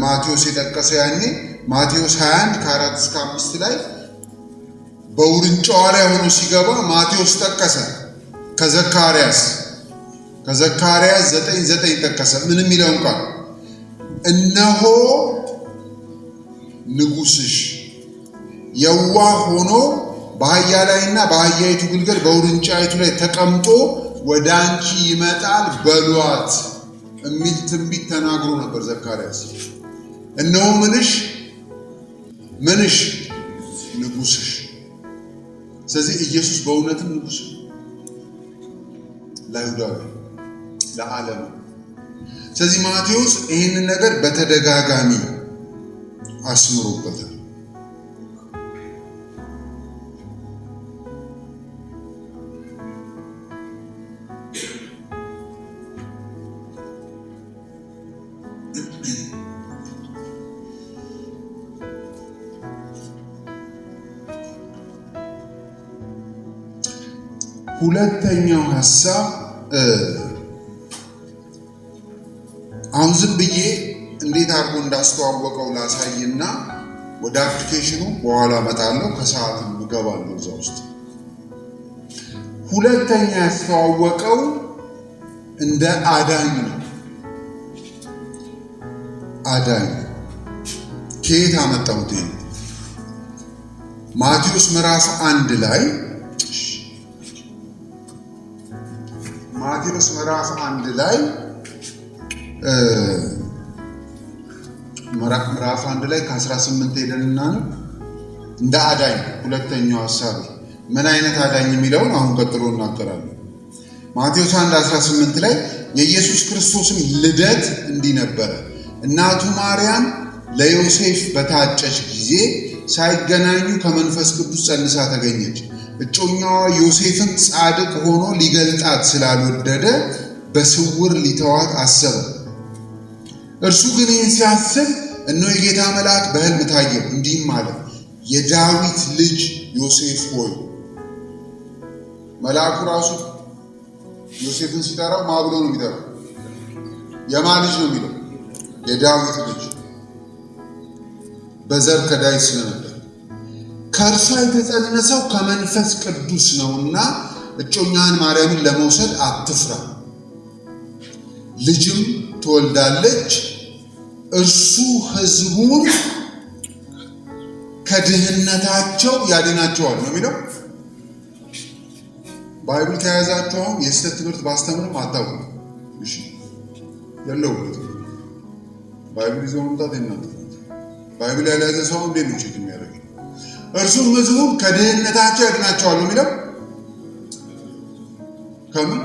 A: ማቴዎስ የጠቀሰው? ያኔ ማቴዎስ 21 ከ4 እስከ 5 ላይ በውርንጫዋ ላይ ሆኖ ሲገባ ማቴዎስ ጠቀሰ። ከዘካርያስ 9:9 ጠቀሰ። ምን የሚለውን ቃል? እነሆ ንጉስሽ የዋህ ሆኖ በአህያ ላይና በአህያይቱ ግልገል በውርንጫይቱ ላይ ተቀምጦ ወደ አንቺ ይመጣል በሏት የሚል ትንቢት ተናግሮ ነበር ዘካርያስ። እነሆ ምንሽ ንጉስሽ። ስለዚህ ኢየሱስ በእውነትም ንጉስ ለአይሁዳዊ ለዓለም። ስለዚህ ማቴዎስ ይህንን ነገር በተደጋጋሚ አስምሮበታል።
B: ሁለተኛው ሐሳብ አሁን ዝም ብዬ እንዴት አድርጎ እንዳስተዋወቀው ላሳይና ወደ አፕሊኬሽኑ በኋላ እመጣለሁ። ከሰዓትም እገባለሁ እዛ ውስጥ። ሁለተኛ ያስተዋወቀው እንደ አዳኝ ነው። አዳኝ ከየት አመጣሁት? ማቴዎስ ምዕራፍ 1 ላይ ምዕራፍ 1 ላይ ከ18 ሄደንና ነው እንደ አዳኝ ሁለተኛው ሐሳብ ምን አይነት አዳኝ የሚለውን አሁን ቀጥሎ እናገራለሁ። ማቴዎስ 1:18 ላይ የኢየሱስ ክርስቶስን ልደት እንዲህ ነበረ። እናቱ ማርያም ለዮሴፍ በታጨች ጊዜ ሳይገናኙ ከመንፈስ ቅዱስ ጸንሳ ተገኘች። እጮኛዋ ዮሴፍን ጻድቅ ሆኖ ሊገልጣት ስላልወደደ በስውር ሊተዋት አሰበ። እርሱ ግን ይህን ሲያስብ እነሆ የጌታ መልአክ በሕልም ታየው፣ እንዲህም አለ፣ የዳዊት ልጅ ዮሴፍ ሆይ። መልአኩ ራሱ ዮሴፍን ሲጠራው ማ ብሎ ነው የሚጠራው? የማን ልጅ ነው የሚለው? የዳዊት ልጅ። በዘር ከዳዊት ስለነበር ከእርሷ የተጸነሰው ከመንፈስ ቅዱስ ነውና እጮኛህን ማርያምን ለመውሰድ አትፍራ፣ ልጅም ትወልዳለች፣ እርሱ ሕዝቡን ከድህነታቸው ያድናቸዋል ነው የሚለው። ባይብል ከያዛችሁ አሁን የስህተት ትምህርት ባስተምርም አታውቁም። እሺ ያለውበት ባይብል ይዞ መምጣት እናንተ ባይብል ያልያዘ ሰው እንዴት ነው ቼክ የሚያደርግ? እርሱም ሕዝቡን ከድህነታቸው ያድናቸዋል ነው የሚለው። ከምን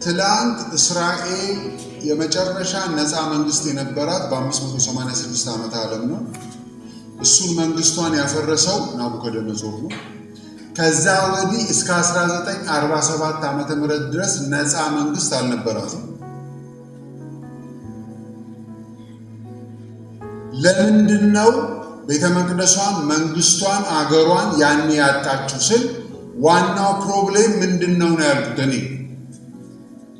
B: ትላንት እስራኤል የመጨረሻ ነፃ መንግስት የነበራት በ586 ዓመተ ዓለም ነው። እሱን መንግስቷን ያፈረሰው ናቡከደነጾር ነው። ከዛ ወዲህ እስከ 1947 ዓመተ ምህረት ድረስ ነፃ መንግስት አልነበራትም። ለምንድነው ቤተ መቅደሷን፣ መንግስቷን፣ አገሯን ያኔ ያጣችው ስል ዋናው ፕሮብሌም ምንድነው ነው ያልኩት እኔ።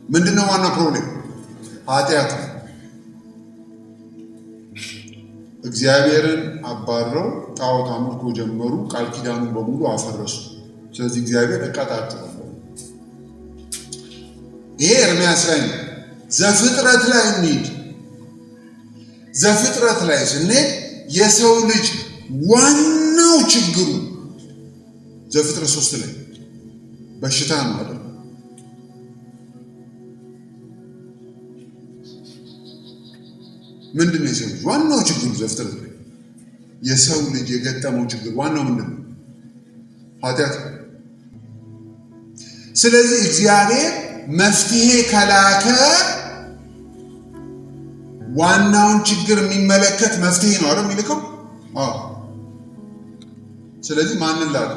B: ምንድነው ዋናው ፕሮብሌም? ኃጢአት። እግዚአብሔርን አባረው ጣዖት አምልኮ ጀመሩ። ቃል ኪዳኑን በሙሉ አፈረሱ። ስለዚህ እግዚአብሔር እቀጣቸዋለሁ። ይሄ ኤርምያስ ላይ ነው። ዘፍጥረት ላይ እንሂድ። ዘፍጥረት ላይ ስንሄድ የሰው ልጅ ዋናው ችግሩ ዘፍጥረት 3 ላይ በሽታ ነው አይደል? ምንድነው የሰው ልጅ ዋናው ችግሩ? ዘፍጥረት ላይ የሰው ልጅ የገጠመው ችግር ዋናው ምንድነው? ኃጢአት። ስለዚህ እግዚአብሔር መፍትሄ ከላከ ዋናውን ችግር የሚመለከት መፍትሄ ነው አይደል የሚልከው? አዎ። ስለዚህ ማንን ላከ?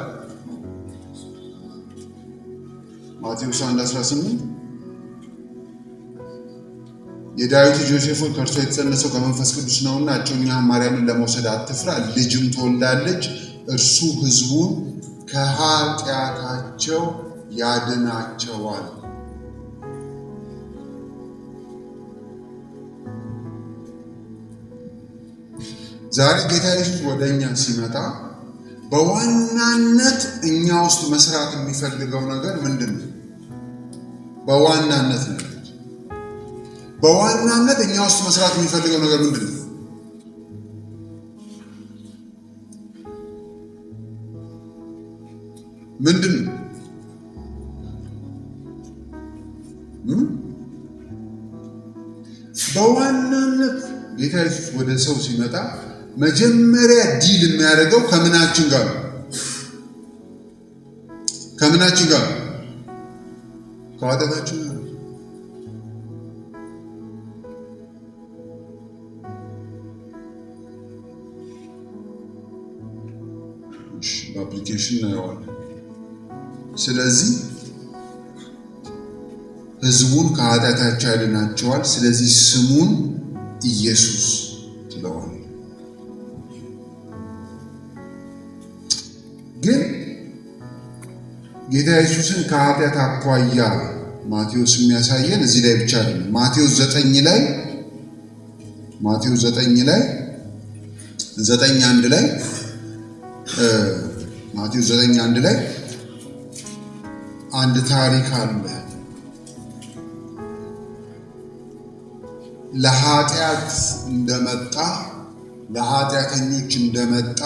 B: ማቴዎስ 1:18 የዳዊት ልጅ ዮሴፍ ሆይ ከእርሷ የተጸነሰው ከመንፈስ ቅዱስ ነውና እጮኛህን ማርያምን ለመውሰድ አትፍራ፣ ልጅም ትወልዳለች፣ እርሱ ሕዝቡን ከኃጢአታቸው ያድናቸዋል። ዛሬ ጌታ ኢየሱስ ወደ እኛ ሲመጣ በዋናነት እኛ ውስጥ መስራት የሚፈልገው ነገር ምንድን ነው? በዋናነት እኛ ውስጥ መስራት የሚፈልገው ነገር ምንድን ነው? ምንድን ነው? በዋናነት ጌታ ኢየሱስ ወደ ሰው ሲመጣ መጀመሪያ ዲል የሚያደርገው ከምናችን ጋር ነው? ከምናችን ጋር ነው? ከኃጢአታችን ጋር። በአፕሊኬሽን እናየዋለን። ስለዚህ ሕዝቡን ከኃጢአታቸው ያድናቸዋል። ስለዚህ ስሙን ኢየሱስ ትለዋል። ጌታ ኢየሱስን ከኃጢአት አኳያ ማቴዎስ የሚያሳየን እዚህ ላይ ብቻ አይደለም። ማቴዎስ 9 ላይ 9:1 ላይ አንድ ታሪክ አለ። ለኃጢአት እንደመጣ ለኃጢአተኞች እንደመጣ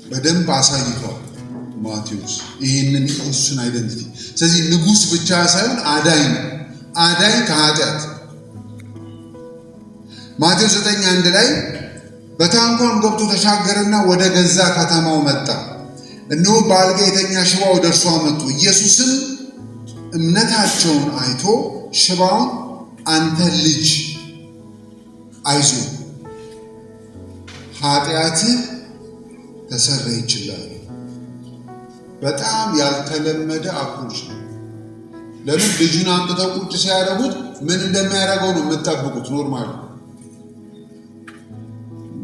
B: በደንብ አሳይቷል ማቴዎስ ይህንን ኢየሱስን አይደንቲቲ። ስለዚህ ንጉሥ ብቻ ሳይሆን አዳኝ ነው። አዳኝ ከኃጢአት ማቴዎስ 9:1 ላይ በታንኳም ገብቶ ተሻገረና ወደ ገዛ ከተማው መጣ። እነሆ በአልጋ የተኛ ሽባ ወደ እርሱ አመጡ። ኢየሱስም እምነታቸውን አይቶ ሽባውን አንተ ልጅ አይዞህ ኃጢአትህ ተሰረየችልህ። በጣም ያልተለመደ አፕሮች ነው። ለምን ልጁን አምጥተው ቁጭ ሲያደርጉት ምን እንደሚያደርገው ነው የምትጠብቁት? ኖርማል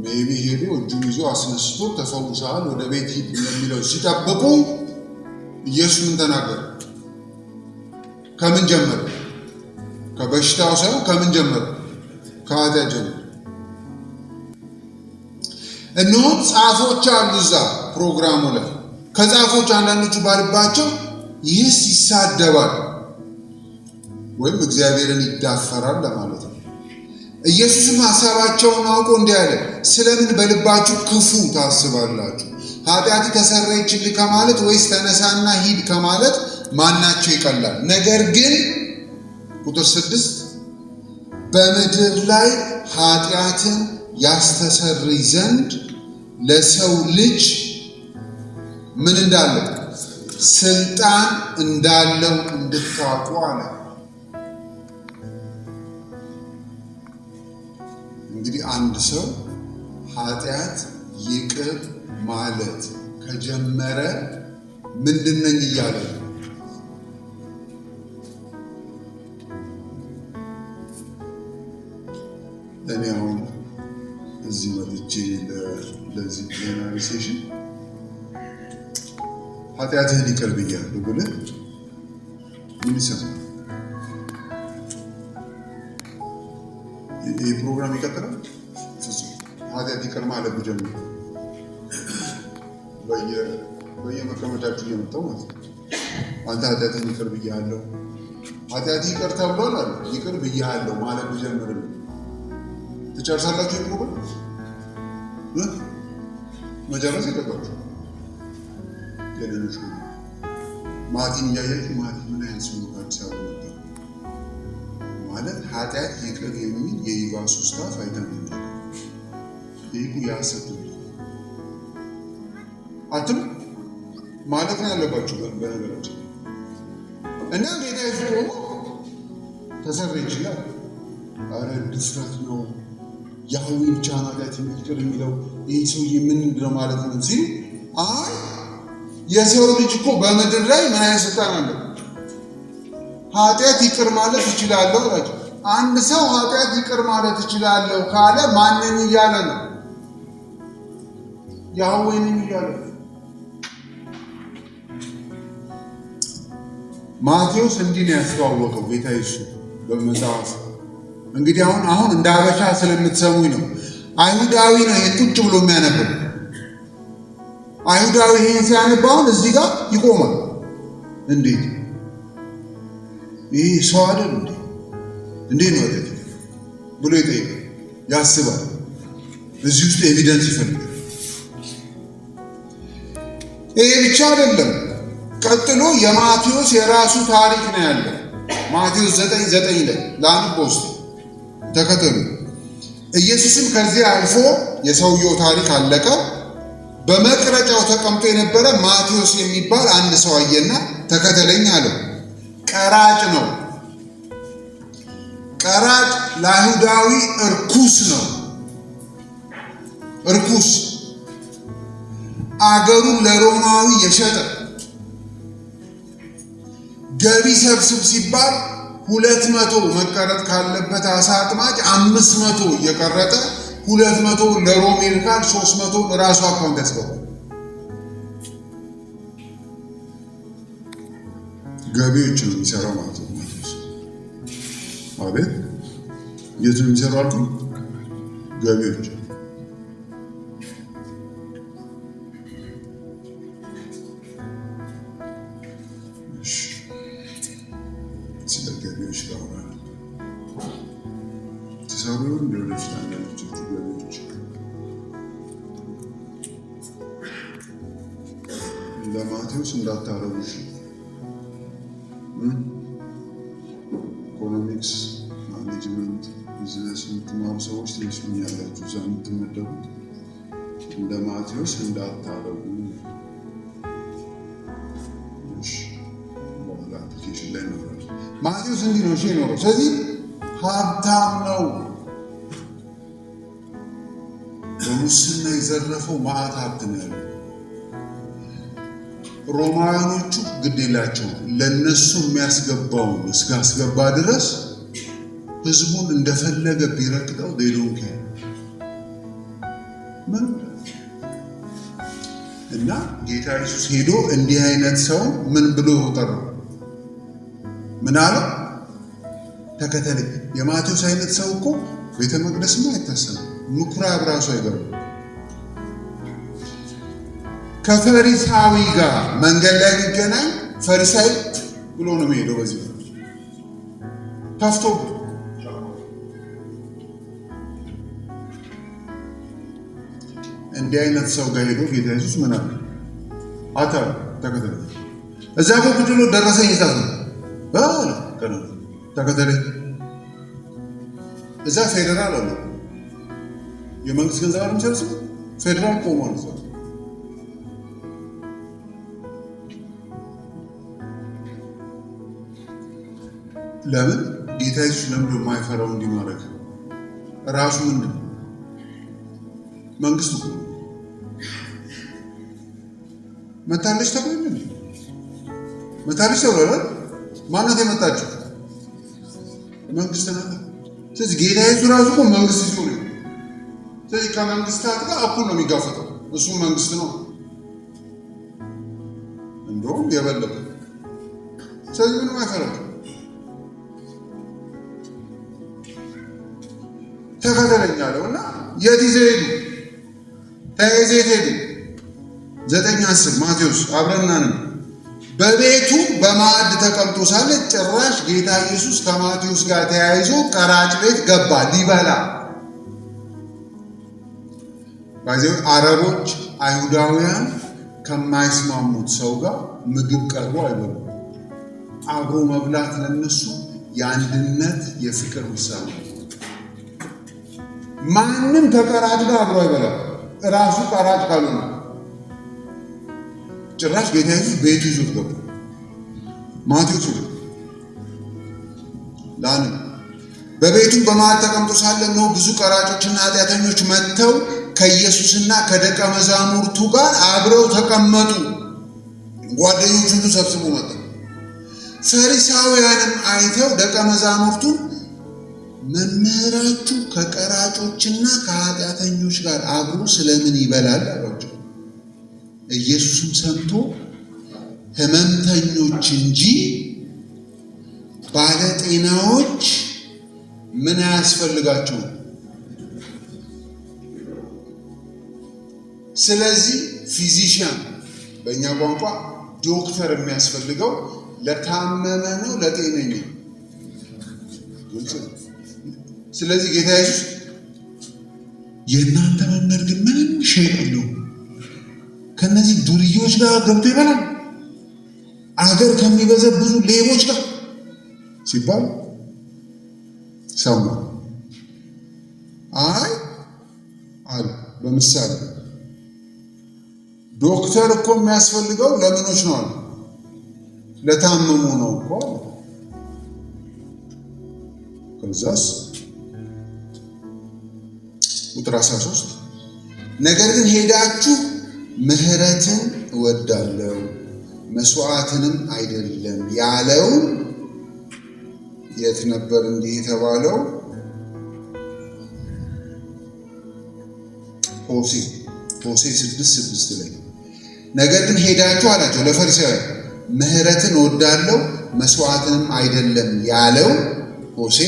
B: ሜቢ ሄዶ እጁን ይዞ አስነስቶ ተፈውሰሃል ወደ ቤት ሂድ እንደሚለው ሲጠብቁ ኢየሱስ ምን ተናገረ? ከምን ጀመረ? ከበሽታው ሳይሆን ከምን ጀመረ? ከኃጢአት ጀመረ። እነሆ ጻፎች አሉ እዛ ፕሮግራሙ ላይ። ከጻፎች አንዳንዶቹ ባልባቸው ይህስ ይሳደባል ወይም እግዚአብሔርን ይዳፈራል ለማለት ነው። ኢየሱስም ሐሳባቸውን አውቆ እንዲህ አለ፣ ስለምን በልባችሁ ክፉ ታስባላችሁ? ኃጢአት ተሰረየችልህ ከማለት ወይስ ተነሳና ሂድ ከማለት ማናቸው ይቀላል? ነገር ግን ቁጥር 6 በምድር ላይ ኃጢአትን ያስተሰርይ ዘንድ ለሰው ልጅ ምን እንዳለው ስልጣን እንዳለው እንድታውቁ አለ። እንግዲህ አንድ ሰው ኃጢአት ይቅር ማለት ከጀመረ ምንድነኝ እያለ ነው? እኔ አሁን እዚህ መጥቼ ለዚህ ፕሌናሪ ሴሽን ኃጢአትህን ይቅር ብያለሁ ብለህ ምን ይሰማል? ይህ ፕሮግራም ይቀጥላል። ኃጢአት ይቅር ማለት ብጀምር በየመቀመጫችሁ እየመጣሁ ማለት ነው። አንተ ኃጢአትህን ይቅር ብያለሁ፣ ኃጢአት ይቅር ተብሏል አለ። ይቅር ብያለሁ ማለት ብጀምር ትጨርሳላችሁ? የፕሮግራም መጨረስ የለባችሁ። የሌሎች ማቲን እያያችሁ ማቲ ምን አይነት ሰው ነው አዲስ አበባ መጣ ማለት ኃጢአት ይቅር የሚል የኢቫሱ ስታፍ አይተናል። ይህ ያሰጡ አትም ማለት ነው ያለባችሁ በነገራችን እና ጌታ ይፍሩ ተሰረይ ይችላል። አረ ድፍረት ነው ያህዌ ብቻ ኃጢአት ይቅር የሚለው ይህ ሰውዬ ምን እንደው ማለት ነው ሲል አይ የሰው ልጅ እኮ በምድር ላይ ምን አይነት ስልጣን አለው? ኃጢአት ይቅር ማለት ይችላለሁ አላቸው። አንድ ሰው ኃጢአት ይቅር ማለት ይችላለሁ ካለ ማንን እያለ ነው? ያህዌን እያለ ነው። ማቴዎስ እንዲህ ነው ያስተዋወቀው ጌታ ኢየሱስ በመጽሐፍ። እንግዲህ አሁን እንደ አበሻ ስለምትሰሙኝ ነው። አይሁዳዊ ነው ይሄን ቁጭ ብሎ የሚያነበው። አይሁዳዊ ይሄን ሲያነባውን እዚህ ጋር ይቆማል። እንዴት ይህ ሰው አይደል እንዴ? እንዴት ነው አይደል ብሎ ይጠይቃል፣ ያስባል። እዚህ ውስጥ ኤቪደንስ ይፈልጋል። ይሄ ብቻ አይደለም። ቀጥሎ የማቴዎስ የራሱ ታሪክ ነው ያለው። ማቴዎስ 9:9 ላይ ለአንድ ውስጥ ተከተሉ። ኢየሱስም ከዚህ አልፎ የሰውየው ታሪክ አለቀ። በመቅረጫው ተቀምጦ የነበረ ማቴዎስ የሚባል አንድ ሰው አየና ተከተለኝ አለው። ቀራጭ ነው። ቀራጭ ለአይሁዳዊ እርኩስ ነው። እርኩስ አገሩን ለሮማዊ የሸጠ ገቢ ሰብስብ ሲባል 200 መቀረጥ ካለበት አሳ አጥማጭ 500 እየቀረጠ 200 ለሮም ይልካል፣ 300 ራሱ አካውንት ያስገባል። ገቢዎች ነው የሚሰራው ማለት ነው። አቤት የት ነው የሚሰራው አልኩ? ገቢዎች። ስለ ገቢዎች ላውራ። ተሰሩ ሌሎች አንዳንዶች ገቢዎች ለማቴዎስ እንዳታረጉሽ ኢኮኖሚክስ ማኔጅመንት ቢዝነስ የምትማሩ ሰዎች ትመስሉኛላችሁ። እዛ የምትመደቡት እንደ ማቴዎስ እንዳታረጉ። በኋላ አፕሊኬሽን ላይ ይኖራል። ማቴዎስ እንዲህ ነው ይኖረው። ስለዚህ ሀብታም ነው። በሙስና የዘረፈው መዓት ሀብት ነው ያለው። ሮማውያኖቹ ግድ የላቸው ለነሱ የሚያስገባውን እስካስገባ ድረስ ህዝቡን እንደፈለገ ቢረግጠው ዴዶንኬ ምን እና ጌታ ኢየሱስ ሄዶ እንዲህ አይነት ሰው ምን ብሎ ጠራው? ምን አለው? ተከተለኝ። የማቴዎስ አይነት ሰው እኮ ቤተ መቅደስም አይታሰብም፣ ምኩራብ ራሱ አይገባም። ከፈሪሳዊ ጋር መንገድ ላይ ቢገናኝ ፈሪሳይ ብሎ ነው የሚሄደው። በዚህ ከፍቶ እንዲህ አይነት ሰው ጋር ሄዶ ጌታ ኢየሱስ ምን አለ? አታ ተከተለኝ። እዛ ጋር ቁጭ ብሎ ደረሰኝ ይዛት ነው ተከተለኝ። እዛ ፌደራል አለ፣ የመንግስት ገንዘብ አለመሰብሰብ ፌደራል ቆሟል። ለምን ጌታ ኢየሱስ ለምን የማይፈራው እንዲማረክ? ራሱ ምንድን ነው? መንግስቱ መታለች ተብሎ መታለች ተብሎ ማናት የመጣችው? መንግስት ናት። ስለዚህ ጌታ ኢየሱስ ራሱ እኮ መንግስት ሲሆን፣ ስለዚህ ከመንግስታት ጋር እኩል ነው የሚጋፈጠው። እሱም መንግስት ነው፣ እንደውም የበለጠ። ስለዚህ ምንም አይፈራም። ተከተለኝ አለው እና የት ይዘው ሄዱ? ተያይዘው የት ሄዱ? 9:10 ማቴዎስ አብረና ነው። በቤቱ በማዕድ ተቀምጦ ሳለ ጭራሽ ጌታ ኢየሱስ ከማቴዎስ ጋር ተያይዞ ቀራጭ ቤት ገባ ሊበላ። ባይዘው አረቦች አይሁዳውያን ከማይስማሙት ሰው ጋር ምግብ ቀርቦ አይበሉም። አብሮ መብላት ለነሱ የአንድነት የፍቅር ውሳኔ። ማንም ከቀራጭ ጋር አብሮ አይበላም፣ ራሱ ቀራጭ ካልሆነ። ጭራሽ ጌታ ኢየሱስ ቤቱ ይዞት ገባ። ማቴዎስ ላን በቤቱ በማዕድ ተቀምጦ ሳለ ነው ብዙ ቀራጮችና ኃጢአተኞች መጥተው ከኢየሱስና ከደቀ መዛሙርቱ ጋር አብረው ተቀመጡ። ጓደኞቹ ሁሉ ሰብስቦ መጣ። ፈሪሳውያንም አይተው ደቀ መዛሙርቱን መምህራችሁ ከቀራጮችና ከኃጢአተኞች ጋር አብሮ ስለምን ይበላል አሏቸው። ኢየሱስም ሰምቶ ሕመምተኞች እንጂ ባለጤናዎች ምን አያስፈልጋቸውም። ስለዚህ ፊዚሽያን በእኛ ቋንቋ ዶክተር የሚያስፈልገው ለታመመ ነው ለጤነኛ። ስለዚህ ጌታ ኢየሱስ የእናንተ መምህር ግን ምንም ሼም የለውም፣ ከነዚህ ዱርዮች ጋር ገብቶ ይበላል፣ አገር ከሚበዘብዙ ሌቦች ጋር ሲባል ሰማ። አይ አለ በምሳሌ ዶክተር እኮ የሚያስፈልገው ለምኖች ነው አለ፣ ለታመሙ ነው እኮ አለ። ከዛስ ቁጥር 13 ነገር ግን ሄዳችሁ ምሕረትን እወዳለሁ መስዋዕትንም አይደለም ያለው የት ነበር እንዲህ የተባለው? ሆሴዕ 6:6 ላይ ነገር ግን ሄዳችሁ አላቸው ለፈሪሳውያን ምሕረትን እወዳለሁ መስዋዕትንም አይደለም ያለው ሆሴ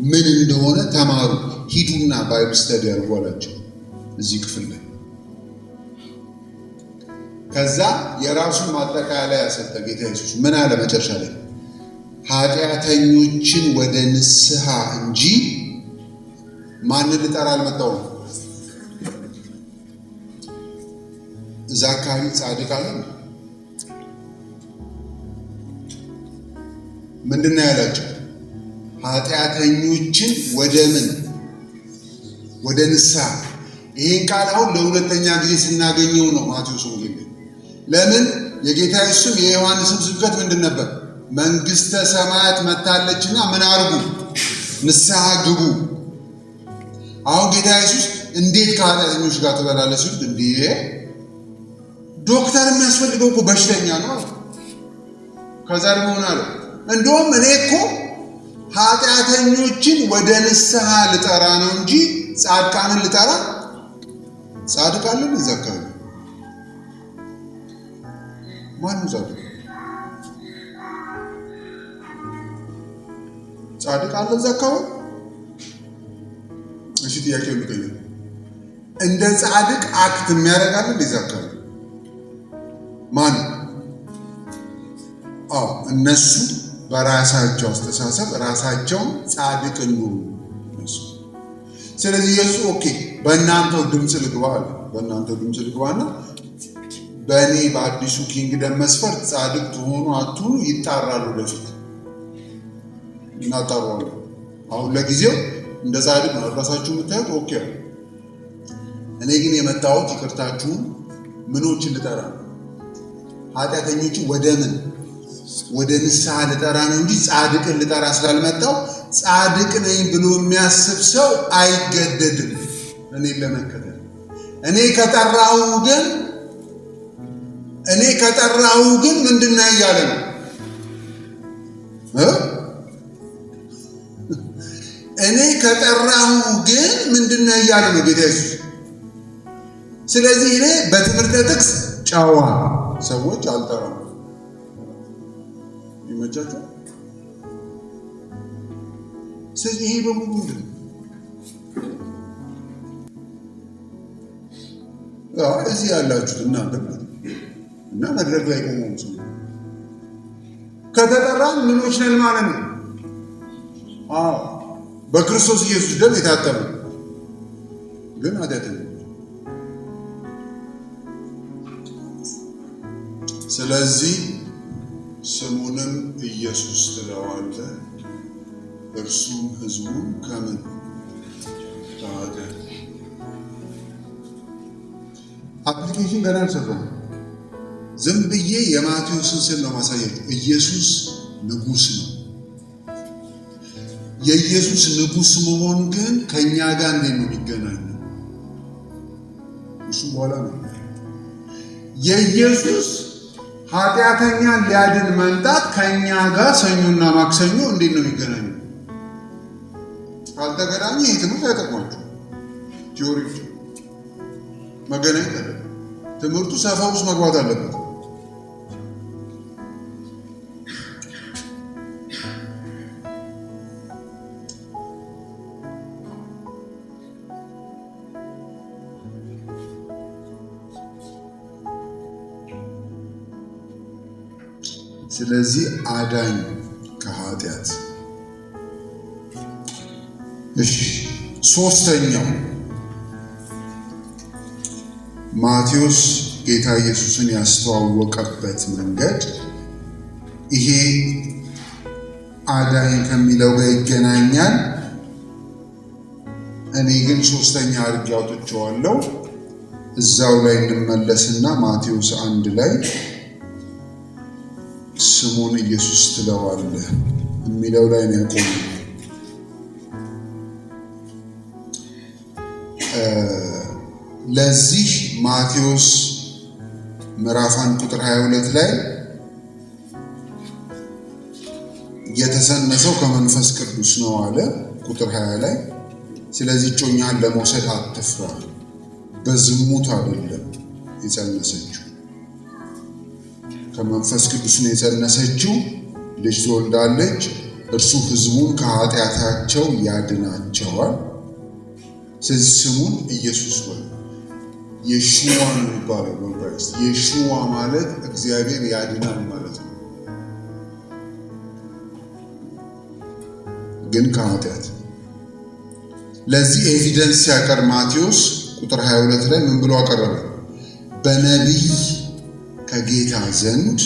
B: ምን እንደሆነ ተማሩ፣ ሂዱና ባይብል ስተዲ አድርጉ አላቸው እዚህ ክፍል ላይ። ከዛ የራሱን ማጠቃለያ ሰጠ ጌታ ኢየሱስ። ምን አለ መጨረሻ ላይ? ኃጢአተኞችን ወደ ንስሐ እንጂ ማንን ልጠራ አልመጣሁም። እዛ አካባቢ ጻድቅ አለ? ምንድን ነው ያላቸው? ኃጢአተኞችን ወደ ምን? ወደ ንስሐ። ይህን ቃል አሁን ለሁለተኛ ጊዜ ስናገኘው ነው ማቴዎስ ወንጌል። ለምን? የጌታ ኢየሱስም የዮሐንስም ስብከት ምንድን ነበር? መንግስተ ሰማያት መታለችና ምን አርጉ? ንስሐ ግቡ። አሁን ጌታ ኢየሱስ እንዴት ከኃጢአተኞች ጋር ትበላለህ ሲሉት፣ እንዴ ዶክተር የሚያስፈልገው እኮ በሽተኛ ነው። ከዛ ደግሞ ምን አለ? እንደውም እኔ እኮ ኃጢአተኞችን ወደ ንስሐ ልጠራ ነው እንጂ ጻድቃንን ልጠራ። ጻድቅ አለ እዛ አካባቢ? ማነው ጻድቅ? ጻድቅ አለ እዛ አካባቢ? እሺ ጥያቄው ልቀይር። እንደ ጻድቅ አክት የሚያደርጋል እዛ አካባቢ? ማን? እነሱ በራሳቸው አስተሳሰብ ራሳቸውን ጻድቅ እንደሆኑ እነሱ። ስለዚህ ኢየሱስ ኦኬ በእናንተው ድምፅ ልግባ አለ። በእናንተው ድምፅ ልግባና በእኔ በአዲሱ ኪንግደም መስፈርት ጻድቅ ትሆኑ አትሆኑ ይጣራሉ። ወደፊት እናጣራለን። አሁን ለጊዜው እንደ ጻድቅ ነው ራሳችሁ የምታዩት። ኦኬ እኔ ግን የመጣሁት ይቅርታችሁን ምኖችን ልጠራ ነው። ኃጢአተኞችን ወደ ምን? ወደ ንስሐ ልጠራ ነው እንጂ ጻድቅን ልጠራ ስላልመጣው ጻድቅ ነኝ ብሎ የሚያስብ ሰው አይገደድም እኔን ለመከተል። እኔ ከጠራሁ ግን ምንድን ነው እያለ ነው? እኔ ከጠራሁ ግን ምንድን ነው እያለ ነው ጌታ ኢየሱስ። ስለዚህ እኔ በትምህርተ ጥቅስ ጨዋ ሰዎች አልጠራም። ይመቻቸው። ስለዚህ ይሄ በሙሉ ምንድን ነው? እዚህ ያላችሁት እናንተ እና መድረክ ላይ ቆሙ ሰው ከተጠራን ምኖች ነን ማለት ነው። በክርስቶስ ኢየሱስ ደም የታጠበ ግን ኃጢአተኛ። ስለዚህ ስሙንም ኢየሱስ ትለዋለህ፣ እርሱም ሕዝቡን ከምን ከኃጢአት። አፕሊኬሽን ገና አልሰራም። ዝም ብዬ የማቴዎስን ስል ነው ማሳያችሁ። ኢየሱስ ንጉሥ ነው። የኢየሱስ ንጉሥ መሆን ግን ከእኛ ጋር እንዴት ነው የሚገናኘው? እሱ በኋላ ነው። የኢየሱስ ኃጢአተኛን ሊያድን መምጣት ከእኛ ጋር ሰኞና ማክሰኞ እንዴት ነው የሚገናኘው? ካልተገናኘ ይህ ትምህርት አይጠቅማችሁ። ቲዮሪ መገናኘት አለ። ትምህርቱ ሰፋ ውስጥ መግባት አለበት። ስለዚህ አዳኝ ከኃጢአት። እሺ ሶስተኛው ማቴዎስ ጌታ ኢየሱስን ያስተዋወቀበት መንገድ ይሄ አዳኝ ከሚለው ጋር ይገናኛል። እኔ ግን ሶስተኛ አድርጌ አውጥቼዋለሁ። እዛው ላይ እንመለስና ማቴዎስ 1 ላይ ስሙን ኢየሱስ ትለዋለህ የሚለው ላይ ነው ያቆመው። ለዚህ ማቴዎስ ምዕራፍ 1 ቁጥር 22 ላይ የተሰነሰው ከመንፈስ ቅዱስ ነው አለ። ቁጥር 20 ላይ ስለዚህ እጮኛህን ለመውሰድ አትፍራ፣ በዝሙት አይደለም የጸነሰችው፣ ከመንፈስ ቅዱስ ነው የጸነሰችው፣ ልጅ ትወልዳለች፣ እርሱ ሕዝቡን ከኃጢአታቸው ያድናቸዋል። ስለዚህ ስሙን ኢየሱስ ወይ የሹዋ ነው የሚባለው በዕብራይስጥ። የሹዋ ማለት እግዚአብሔር ያድናል ማለት ነው፣ ግን ከኃጢአት። ለዚህ ኤቪደንስ ሲያቀርብ ማቴዎስ ቁጥር 22 ላይ ምን ብሎ አቀረበ? በነቢይ ከጌታ ዘንድ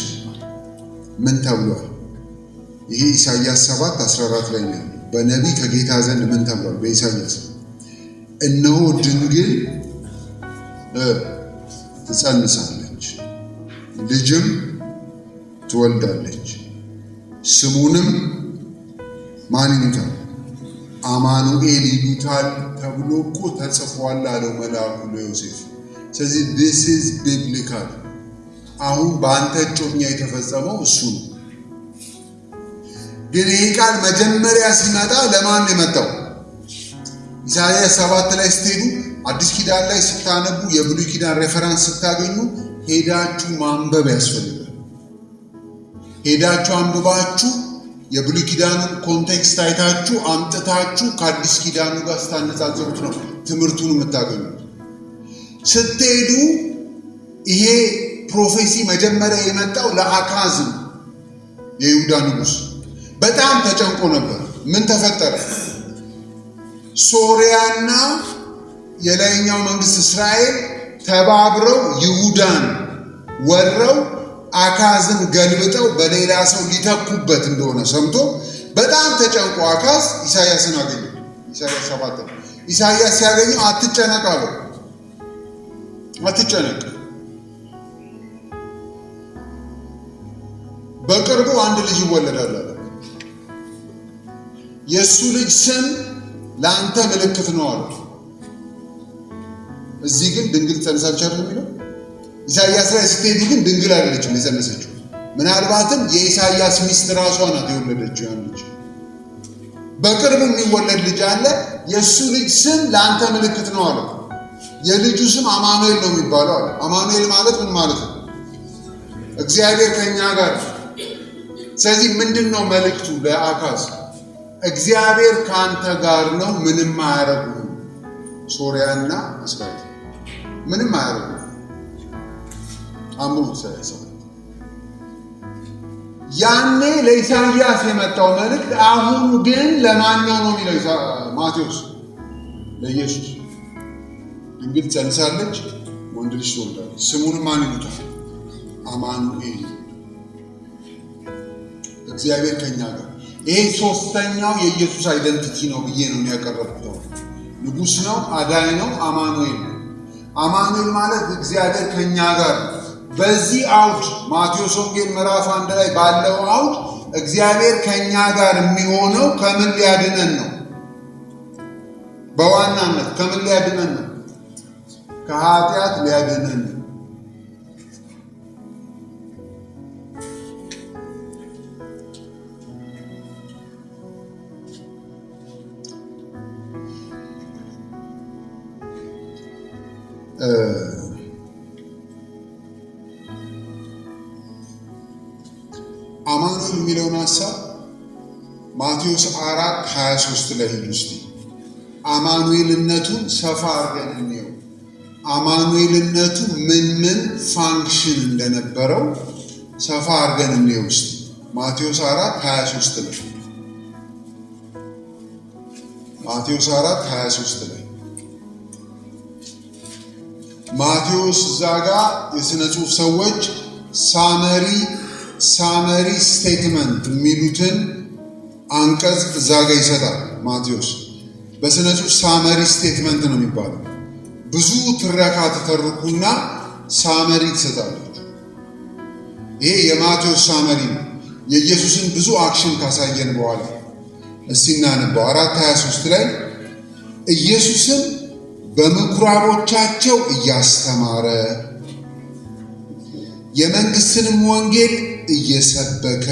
B: ምን ተብሏል? ይሄ ኢሳይያስ 7:14 ላይ ነው። በነቢይ ከጌታ ዘንድ ምን ተብሏል? በኢሳይያስ እነሆ ድንግል ትጸንሳለች፣ ልጅም ትወልዳለች፣ ስሙንም ማን ይሉታል? አማኑኤል ይሉታል ተብሎ እኮ ተጽፏል አለው መልአኩ ለዮሴፍ። ስለዚህ this is biblical። አሁን በአንተ እጮኛ የተፈጸመው እሱ ነው። ግን ይህ ቃል መጀመሪያ ሲመጣ ለማን ነው የመጣው? ኢሳይያስ 7 ላይ ስትሄዱ አዲስ ኪዳን ላይ ስታነቡ የብሉይ ኪዳን ሬፈረንስ ስታገኙ ሄዳችሁ ማንበብ ያስፈልጋል። ሄዳችሁ አንብባችሁ የብሉይ ኪዳኑን ኮንቴክስት አይታችሁ አምጥታችሁ ከአዲስ ኪዳኑ ጋር ስታነጻጽሩት ነው ትምህርቱን የምታገኙት። ስትሄዱ ይሄ ፕሮፌሲ መጀመሪያ የመጣው ለአካዝ ነው። የይሁዳ ንጉሥ በጣም ተጨንቆ ነበር። ምን ተፈጠረ? ሶሪያና የላይኛው መንግስት እስራኤል ተባብረው ይሁዳን ወረው አካዝን ገልብጠው በሌላ ሰው ሊተኩበት እንደሆነ ሰምቶ በጣም ተጨንቆ አካዝ ኢሳይያስን አገኘው። ኢሳይያስ 7 ኢሳይያስ ሲያገኘው አትጨነቅ አለው። አትጨነቅ፣ በቅርቡ አንድ ልጅ ይወለዳል አለ። የእሱ ልጅ ስም ለአንተ ምልክት ነው አለ። እዚህ ግን ድንግል ጸንሳለች አይደል የሚለው? ኢሳይያስ ላይ ስትሄዱ ግን ድንግል አይደለችም የጸነሰችው። ምናልባትም የኢሳይያስ ሚስት ራሷ ናት የወለደችው ያን ልጅ። በቅርቡ የሚወለድ ልጅ አለ፣ የእሱ ልጅ ስም ለአንተ ምልክት ነው አለ። የልጁ ስም አማኑኤል ነው የሚባለው አለ። አማኑኤል ማለት ምን ማለት ነው? እግዚአብሔር ከኛ ጋር። ስለዚህ ምንድን ነው መልእክቱ ለአካዝ? እግዚአብሔር ከአንተ ጋር ነው፣ ምንም አያረጉም። ሶሪያና እስራኤል ምንም አያረጉም። አምሩ ሰለሰው ያኔ ለኢሳይያስ የመጣው መልእክት አሁን ግን ለማን ነው የሚለው ማቴዎስ? ለኢየሱስ። ድንግል ጸንሳለች፣ ወንድ ልጅ ትወልዳለች፣ ስሙንም ማን ይሉታል? አማኑኤል። እግዚአብሔር ከኛ ጋር። ይሄ ሶስተኛው የኢየሱስ አይደንቲቲ ነው ብዬ ነው ያቀረብኩት። ንጉሥ ነው፣ አዳኝ ነው፣ አማኑኤል ነው። አማኑኤል ማለት እግዚአብሔር ከኛ ጋር ነው። በዚህ አውድ ማቴዎስ ወንጌል ምዕራፍ 1 ላይ ባለው አውድ እግዚአብሔር ከኛ ጋር የሚሆነው ከምን ሊያድነን ነው? በዋናነት ከምን ሊያድነን ነው? ከኃጢአት ሊያድነን ነው። አማኑኤል የሚለውን ሐሳብ ማቴዎስ 4:23 ላይ ሄዱ እስቲ። አማኑኤልነቱን ሰፋ አድርገን እንየው። አማኑኤልነቱ ምን ፋንክሽን እንደነበረው ሰፋ አድርገን እንየው እስቲ። ማቴዎስ 4:23 ላይ ማቴዎስ 4:23 ላይ ማቴዎስ እዛ ጋር የሥነ ጽሑፍ ሰዎች ሳመሪ ስቴትመንት የሚሉትን አንቀጽ እዛ ጋር ይሰጣል። ማቴዎስ በሥነ ጽሑፍ ሳመሪ ስቴትመንት ነው የሚባለው። ብዙ ትረካ ተተርኩና ሳመሪ ትሰጣለች። ይሄ የማቴዎስ ሳመሪ ነው። የኢየሱስን ብዙ አክሽን ካሳየን በኋላ እስቲ እናንባው። 4:23 ላይ ኢየሱስም በምኩራቦቻቸው እያስተማረ የመንግሥትንም ወንጌል እየሰበከ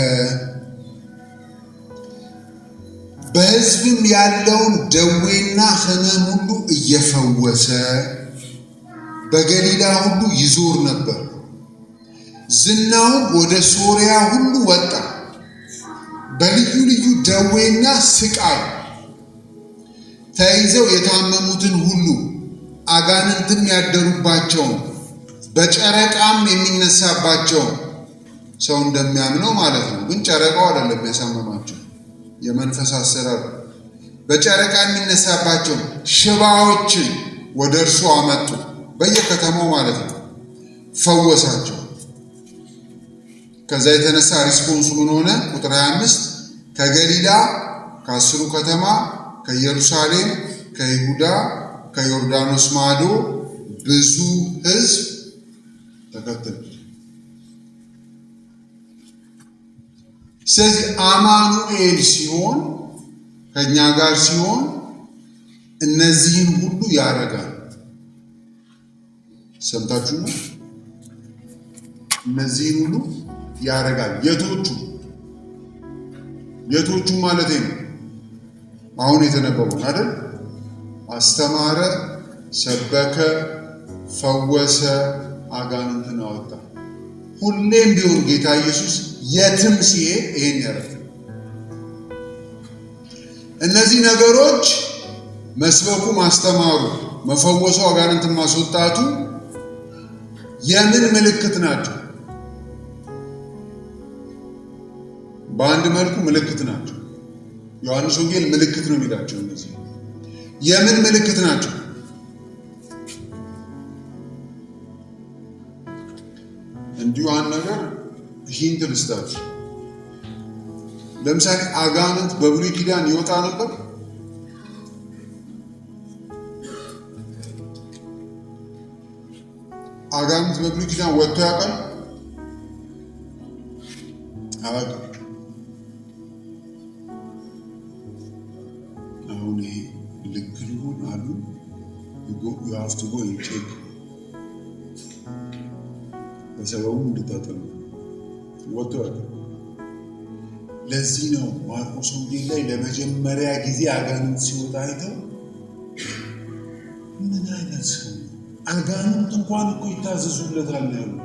B: በሕዝብም ያለውን ደዌና ሕመም ሁሉ እየፈወሰ በገሊላ ሁሉ ይዞር ነበር። ዝናውም ወደ ሶርያ ሁሉ ወጣ። በልዩ ልዩ ደዌና ስቃይ ተይዘው የታመሙትን ሁሉ አጋንንትም ያደሩባቸውን በጨረቃም የሚነሳባቸውን ሰው እንደሚያምነው ማለት ነው። ግን ጨረቃው አይደለም ያሳመማቸው፣ የመንፈስ አሰራር። በጨረቃ የሚነሳባቸውን ሽባዎችን ወደ እርሱ አመጡ፣ በየከተማው ማለት ነው፣ ፈወሳቸው። ከዛ የተነሳ ሪስፖንሱ ምን ሆነ? ቁጥር 25 ከገሊላ ከ10ሩ ከተማ ከኢየሩሳሌም ከይሁዳ ከዮርዳኖስ ማዶ ብዙ ሕዝብ ተከተሉት። ስለዚህ አማኑኤል ሲሆን ከእኛ ጋር ሲሆን እነዚህን ሁሉ ያደርጋል። ሰምታችሁ ነው? እነዚህን ሁሉ ያደርጋል። የቶቹ ማለት ነው? አሁን የተነበበው አይደል? አስተማረ፣ ሰበከ፣ ፈወሰ፣ አጋንንትን አወጣ። ሁሌም ቢሆን ጌታ ኢየሱስ የትም ሲሄድ ይሄን ያደርጋል። እነዚህ ነገሮች መስበኩ፣ ማስተማሩ፣ መፈወሱ፣ አጋንንትን ማስወጣቱ የምን ምልክት ናቸው? በአንድ መልኩ ምልክት ናቸው። ዮሐንስ ወንጌል ምልክት ነው የሚላቸው። እነዚህ የምን ምልክት ናቸው? እንዲሁ አንድ ነገር ሂንት ልስጣችሁ። ለምሳሌ አጋንንት በብሉይ ኪዳን ይወጣ ነበር? አጋንንት በብሉይ ኪዳን ወጥቶ ያውቃል? አያውቅም። አሁን ይሄ ልክ ሊሆን አሉ የሀፍቱ ጎ ይቼክ በሰበቡ እንድታጠኑ ወጥቶ ያውቃል። ለዚህ ነው ማርቆስ ወንጌል ላይ ለመጀመሪያ ጊዜ አጋንንት ሲወጣ አይተው ምን አይነት ሰው አጋንንት እንኳን እኮ ይታዘዙለታል ነው ያሉት።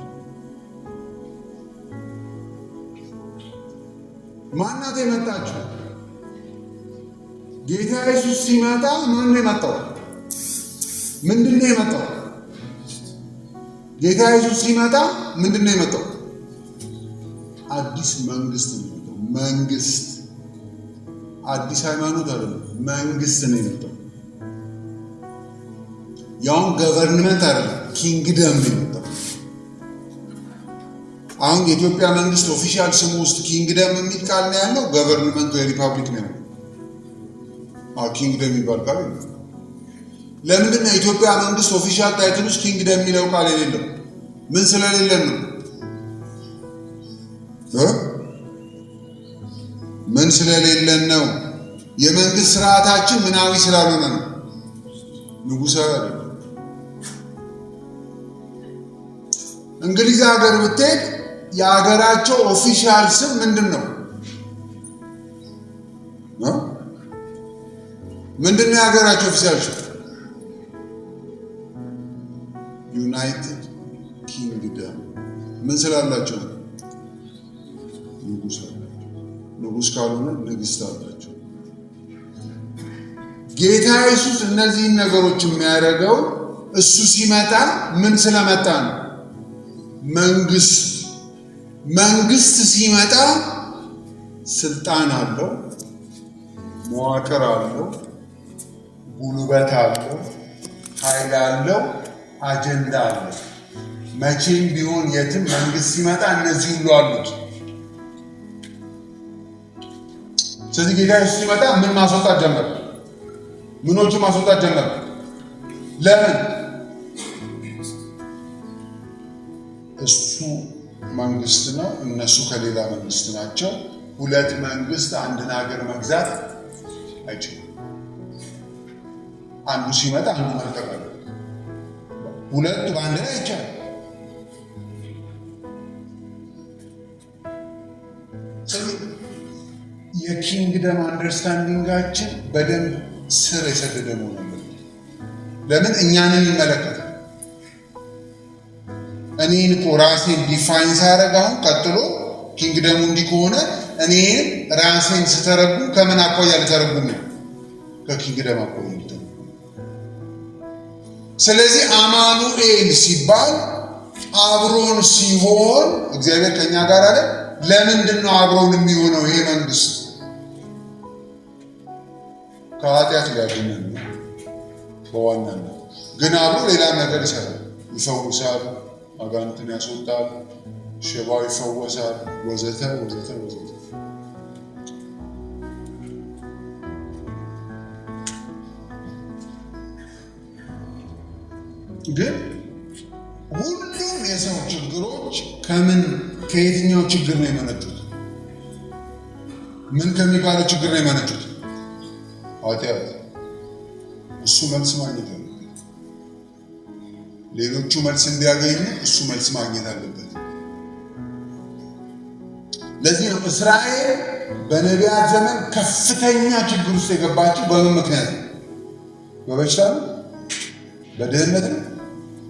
B: ማናት የመጣችው? ጌታ ኢየሱስ ሲመጣ ማን ነው የመጣው? ምንድን ነው የመጣው? ጌታ ኢየሱስ ሲመጣ ምንድን ነው የመጣው? አዲስ መንግስት ነው የመጣው። መንግስት፣ አዲስ ሃይማኖት አይደለም፣ መንግስት ነው የመጣው። ያውን ገቨርንመንት አይደለም፣ ኪንግደም ነው የመጣው። አሁን የኢትዮጵያ መንግስት ኦፊሻል ስሙ ውስጥ ኪንግደም የሚል ቃል ነው ያለው። ገቨርንመንት ወይ ሪፐብሊክ ነው ያለው። ኪንግደም የሚባል ቃል የለም። ለምንድን ነው የኢትዮጵያ መንግስት ኦፊሻል ታይትል ውስጥ ኪንግደም የሚለው ቃል የሌለው? ምን ስለሌለን ነው? ምን ስለሌለን ነው? የመንግስት ስርዓታችን ምናዊ ስላልሆነ ነው። ንጉሳዊ አይደለም። እንግሊዝ ሀገር ብትሄድ የሀገራቸው ኦፊሻል ስም ምንድን ነው? ምንድን ነው የሀገራቸው ኦፊሻል ስም? ዩናይትድ ኪንግደም። ምን ስላላቸው? ንጉስ አላቸው። ንጉስ ካልሆነ ንግስት አላቸው። ጌታ ኢየሱስ እነዚህን ነገሮች የሚያደርገው እሱ ሲመጣ ምን ስለመጣ ነው? መንግስት ሲመጣ ስልጣን አለው፣ መዋቅር አለው፣ ጉልበት አለው፣ ኃይል አለው፣ አጀንዳ አለው። መቼም ቢሆን የትም መንግስት ሲመጣ እነዚህ ሁሉ አሉት። ስለዚህ ጌታ ኢየሱስ ሲመጣ ምን ማስወጣት ጀመረ? ምኖችን ማስወጣት ጀመረ። ለምን? እሱ መንግስት ነው፣ እነሱ ከሌላ መንግስት ናቸው። ሁለት መንግስት አንድን ሀገር መግዛት አይችልም። አንዱ ሲመጣ አንዱ መልቀቅ አለ። ሁለቱ በአንድ ላይ አይቻልም። የኪንግደም አንደርስታንዲንጋችን በደንብ ስር የሰደደ መሆን አለበት። ለምን? እኛንን ይመለከታል። እኔን እኮ ራሴን ዲፋይን ሳያደርግ አሁን ቀጥሎ ኪንግደሙ እንዲህ ከሆነ እኔ ራሴን ስተረጉም ከምን አኳያ ልተረጉም ነው? ከኪንግደም አኳያ ልተረጉም። ስለዚህ አማኑኤል ሲባል አብሮን ሲሆን እግዚአብሔር ከኛ ጋር አለ። ለምንድን ነው አብሮን የሚሆነው? ይሄ መንግስት ከኃጢአት ሊያድነን ነው በዋናነት። ግን አብሮ ሌላ ነገር ይሰራል። ይፈውሳል፣ አጋንንትን ያስወጣል፣ ሽባው ይፈወሳል፣ ወዘተ ወዘተ ወዘተ። ግን ሁሉም የሰው ችግሮች ከየትኛው ችግር ነው የመነጩት? ምን ከሚባለው ችግር ነው የመነጩት? ኃጢአት። እሱ መልስ ማግኘት አለበት። ሌሎቹ መልስ እንዲያገኙ እሱ መልስ ማግኘት አለበት። ለዚህ ነው እስራኤል በነቢያት ዘመን ከፍተኛ ችግር ውስጥ የገባችው። በምን ምክንያት ነው? በበሽታ ነው? በድህነት ነው?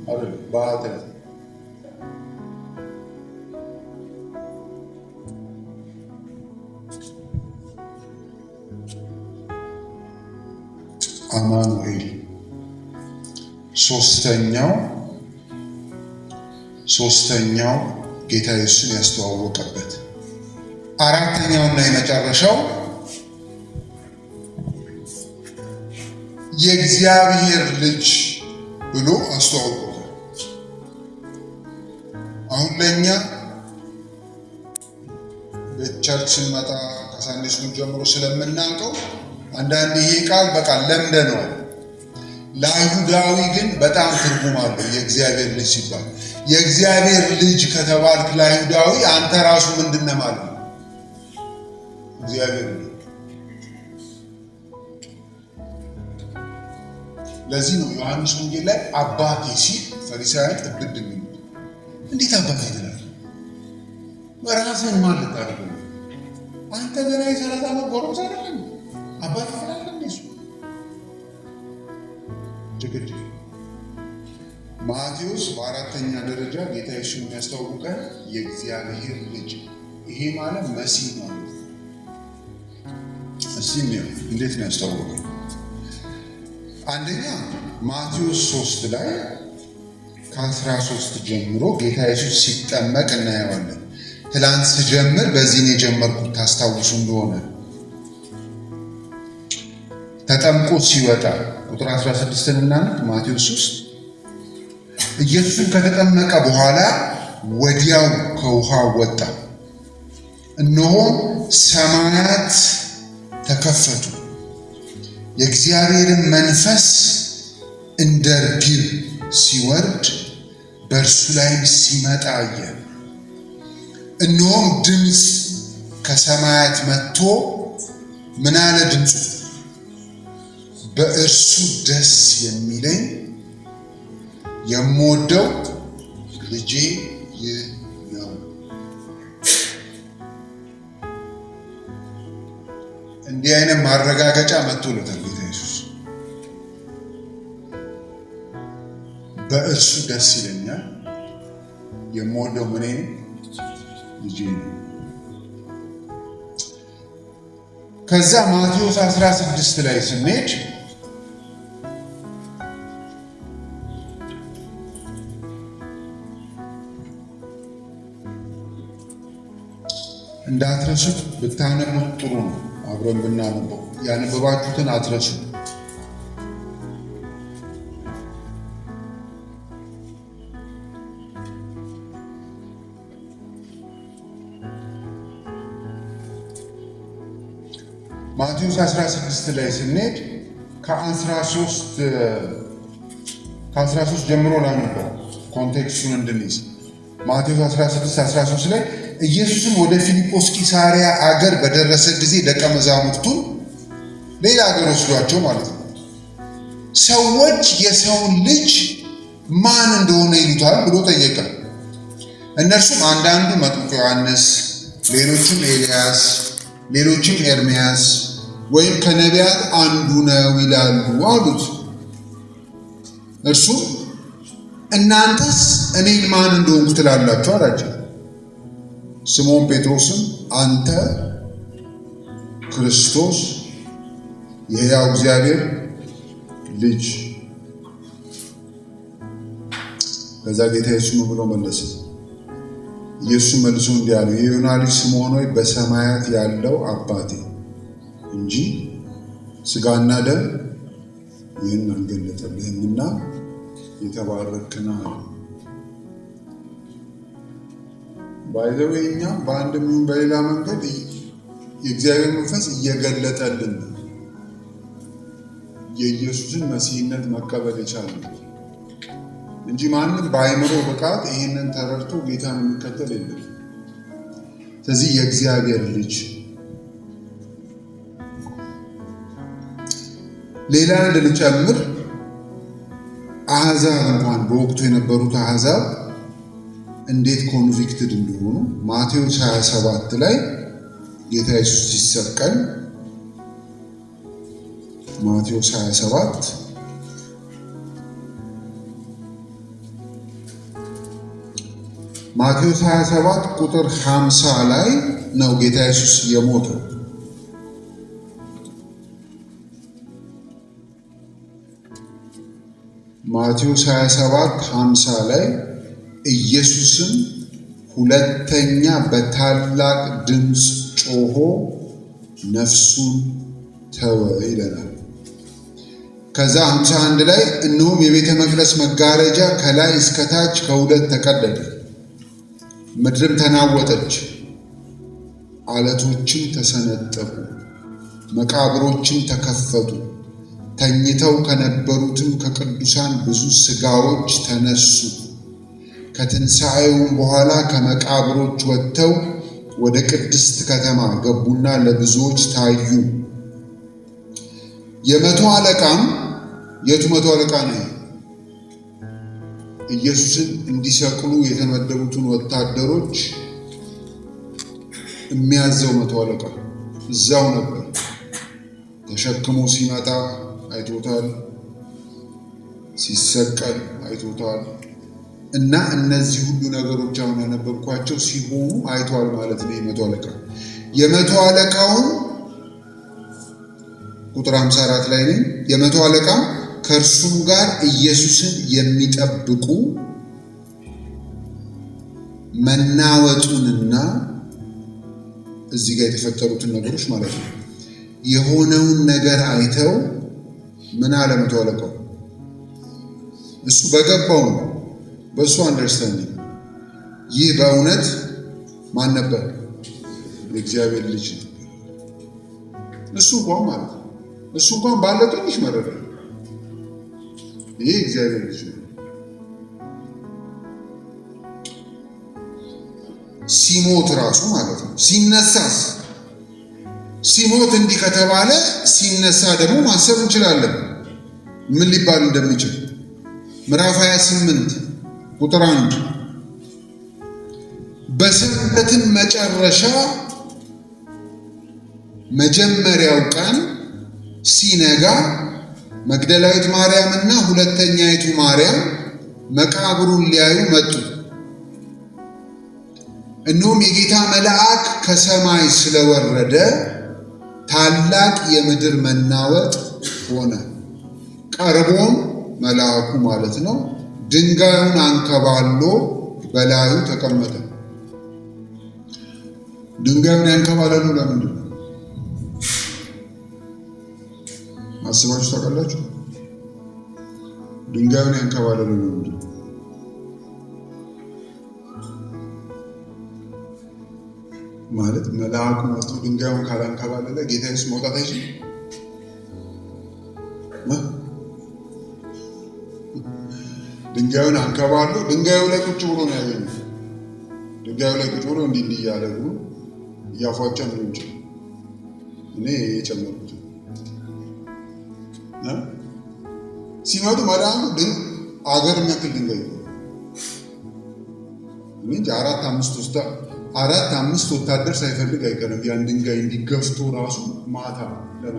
B: አይደለም፣ በኃጢአት። አማኑኤል ሶስተኛው ጌታ ኢየሱስን ያስተዋወቀበት። አራተኛውና የመጨረሻው የእግዚአብሔር ልጅ ብሎ አስተዋወቀ። አሁን ለእኛ በቸርች ስንመጣ ከሳንዴ ስኩል ጀምሮ ስለምናውቀው አንዳንድ ይሄ ቃል በቃ ለምደነዋል። ለአይሁዳዊ ግን በጣም ትርጉም አለው። የእግዚአብሔር ልጅ ሲባል የእግዚአብሔር ልጅ ከተባልክ ለአይሁዳዊ አንተ ራሱ ምንድን ነህ ማለት ነው? እግዚአብሔር ልጅ። ለዚህ ነው ዮሐንስ ወንጌል ላይ አባቴ ሲል ፈሪሳውያን እብድ የሚሉት። እንዴት አባቴ ትላለህ? ራስህን ማን ልታደርገው? አንተ ገና የ30 ዓመት ጎረምሳ አይደለም አባቴ ትላለህ? እሱ ጭቅጭቅ። ማቴዎስ በአራተኛ ደረጃ ጌታ ኢየሱስ የሚያስተዋውቀን የእግዚአብሔር ልጅ፣ ይሄ ማለት መሲህ ማለት ነው። እስቲ እንዴት ነው ያስተዋወቀን? አንደኛ ማቴዎስ 3 ላይ ከ13 ጀምሮ ጌታ ኢየሱስ ሲጠመቅ እናየዋለን። ትላንት ስጀምር በዚህ ነው የጀመርኩት፣ ታስታውሱ እንደሆነ ተጠምቆ ሲወጣ ቁጥር 16 እናንተ ማቴዎስ 3 ኢየሱስን ከተጠመቀ በኋላ ወዲያው ከውሃ ወጣ፣ እነሆም ሰማያት ተከፈቱ፣ የእግዚአብሔርን መንፈስ እንደ ርግብ ሲወርድ በእርሱ ላይ ሲመጣ አየ። እነሆም ድምፅ ከሰማያት መጥቶ ምን አለ? ድምፁ በእርሱ ደስ የሚለኝ የምወደው ልጄ ይህ ነው። እንዲህ አይነት ማረጋገጫ መጥቶለታል ጌታ ኢየሱስ። በእርሱ ደስ ይለኛል፣ የምወደው ምኔ ነው? ልጄ ነው። ከዛ ማቴዎስ 16 ላይ ስንሄድ እንዳትረሱት ብታነቡት ጥሩ ነው። አብረን ብናነበው ያነበባችሁትን አትረሱ። ማቴዎስ 16 ላይ ስንሄድ ከ13 ጀምሮ ላነበው ኮንቴክስቱን እንድንይዝ። ማቴዎስ 16:13 ላይ ኢየሱስም ወደ ፊልጶስ ቂሳሪያ አገር በደረሰ ጊዜ ደቀ መዛሙርቱን ሌላ አገር ወስዷቸው ማለት ነው፣ ሰዎች የሰውን ልጅ ማን እንደሆነ ይሉታል ብሎ ጠየቀ። እነርሱም አንዳንዱ መጥምቁ ዮሐንስ፣ ሌሎችም ኤልያስ፣ ሌሎችም ኤርምያስ ወይም ከነቢያት አንዱ ነው ይላሉ አሉት። እርሱም እናንተስ እኔን ማን እንደሆንኩ ትላላችሁ አላቸው። ስምዖን ጴጥሮስም አንተ ክርስቶስ የሕያው እግዚአብሔር ልጅ። ከዛ ጌታ ኢየሱስ ምን ብሎ መለሰ? ኢየሱስ መልሶ እንዲህ አለው፣ የዮና ልጅ ስምዖን ሆይ በሰማያት ያለው አባቴ እንጂ ሥጋና ደም ይህን አልገለጠልህምና የተባረክህ ነህ። ባይዘው እኛም በአንድም ይሁን በሌላ መንገድ የእግዚአብሔር መንፈስ እየገለጠልን የኢየሱስን መሲህነት መቀበል የቻልነው እንጂ ማንም በአይምሮ ብቃት ይህንን ተረድቶ ጌታን የሚከተል የለም። ስለዚህ የእግዚአብሔር ልጅ። ሌላ አንድ ልጨምር፣ አሕዛብ እንኳን በወቅቱ የነበሩት አሕዛብ እንዴት ኮንቪክትድ እንደሆኑ ማቴዎስ 27 ላይ ጌታ ኢየሱስ ሲሰቀል ማቴዎስ 27 ቁጥር 50 ላይ ነው ጌታ ኢየሱስ የሞተው። ማቴዎስ 27:50 ላይ ኢየሱስም ሁለተኛ በታላቅ ድምፅ ጮሆ ነፍሱን ተወ ይለናል። ከዛ 51 ላይ እነሆም የቤተ መቅደስ መጋረጃ ከላይ እስከታች ከሁለት ተቀደደ፣ ምድርም ተናወጠች፣ አለቶችም ተሰነጠቁ፣ መቃብሮችም ተከፈቱ፣ ተኝተው ከነበሩትም ከቅዱሳን ብዙ ሥጋዎች ተነሱ። ከትንሣኤውም በኋላ ከመቃብሮች ወጥተው ወደ ቅድስት ከተማ ገቡና ለብዙዎች ታዩ። የመቶ አለቃም የቱ መቶ አለቃ ነው? ኢየሱስን እንዲሰቅሉ የተመደቡትን ወታደሮች የሚያዘው መቶ አለቃ እዛው ነበር። ተሸክሞ ሲመጣ አይቶታል፣ ሲሰቀል አይቶታል። እና እነዚህ ሁሉ ነገሮች አሁን ያነበብኳቸው ሲሆኑ አይቷል ማለት ነው። የመቶ አለቃ የመቶ አለቃውን ቁጥር 54 ላይ ነኝ። የመቶ አለቃ ከእርሱም ጋር ኢየሱስን የሚጠብቁ መናወጡንና እዚህ ጋር የተፈጠሩትን ነገሮች ማለት ነው የሆነውን ነገር አይተው ምን አለ መቶ አለቃው? እሱ በገባው ነው፣ በእሱ አንደርስታንዲንግ ይህ በእውነት ማን ነበር? የእግዚአብሔር ልጅ ነው። እሱ እንኳን ማለት ነው እሱ እንኳን ባለ ትንሽ መረዳ ይህ እግዚአብሔር ልጅ ነው። ሲሞት ራሱ ማለት ነው። ሲነሳስ ሲሞት እንዲህ ከተባለ ሲነሳ ደግሞ ማሰብ እንችላለን ምን ሊባል እንደሚችል። ምዕራፍ 28 ቁጥር 1 በሰንበትም መጨረሻ መጀመሪያው ቀን ሲነጋ መግደላዊት ማርያምና ሁለተኛይቱ ማርያም መቃብሩን ሊያዩ መጡ። እነሆም የጌታ መልአክ ከሰማይ ስለወረደ ታላቅ የምድር መናወጥ ሆነ። ቀርቦም መልአኩ ማለት ነው ድንጋዩን አንከባሎ በላዩ ተቀመጠ። ድንጋዩን ያንከባለለው ለምንድን ነው? አስባችሁ ታውቃላችሁ? ድንጋዩን ያንከባለለው ለምንድን ነው? ማለት መልአኩ መጥቶ ድንጋዩን ካላንከባለለ ጌታ ኢየሱስ መውጣት አይችልም። ድንጋዩን አንከባሎ ድንጋዩ ላይ ቁጭ ብሎ ነው ያገኘው። ድንጋዩ ላይ ቁጭ ብሎ እንዲህ እያለ ብሎ እያፏጨ ነው እንጂ እኔ የጨመርኩት ሲመጡ መዳኑ ግን አገር የሚያክል ድንጋይ እንጂ አራት አምስት ወታደር ሳይፈልግ አይቀርም ያን ድንጋይ እንዲገፍቶ ራሱ ማታ ለማ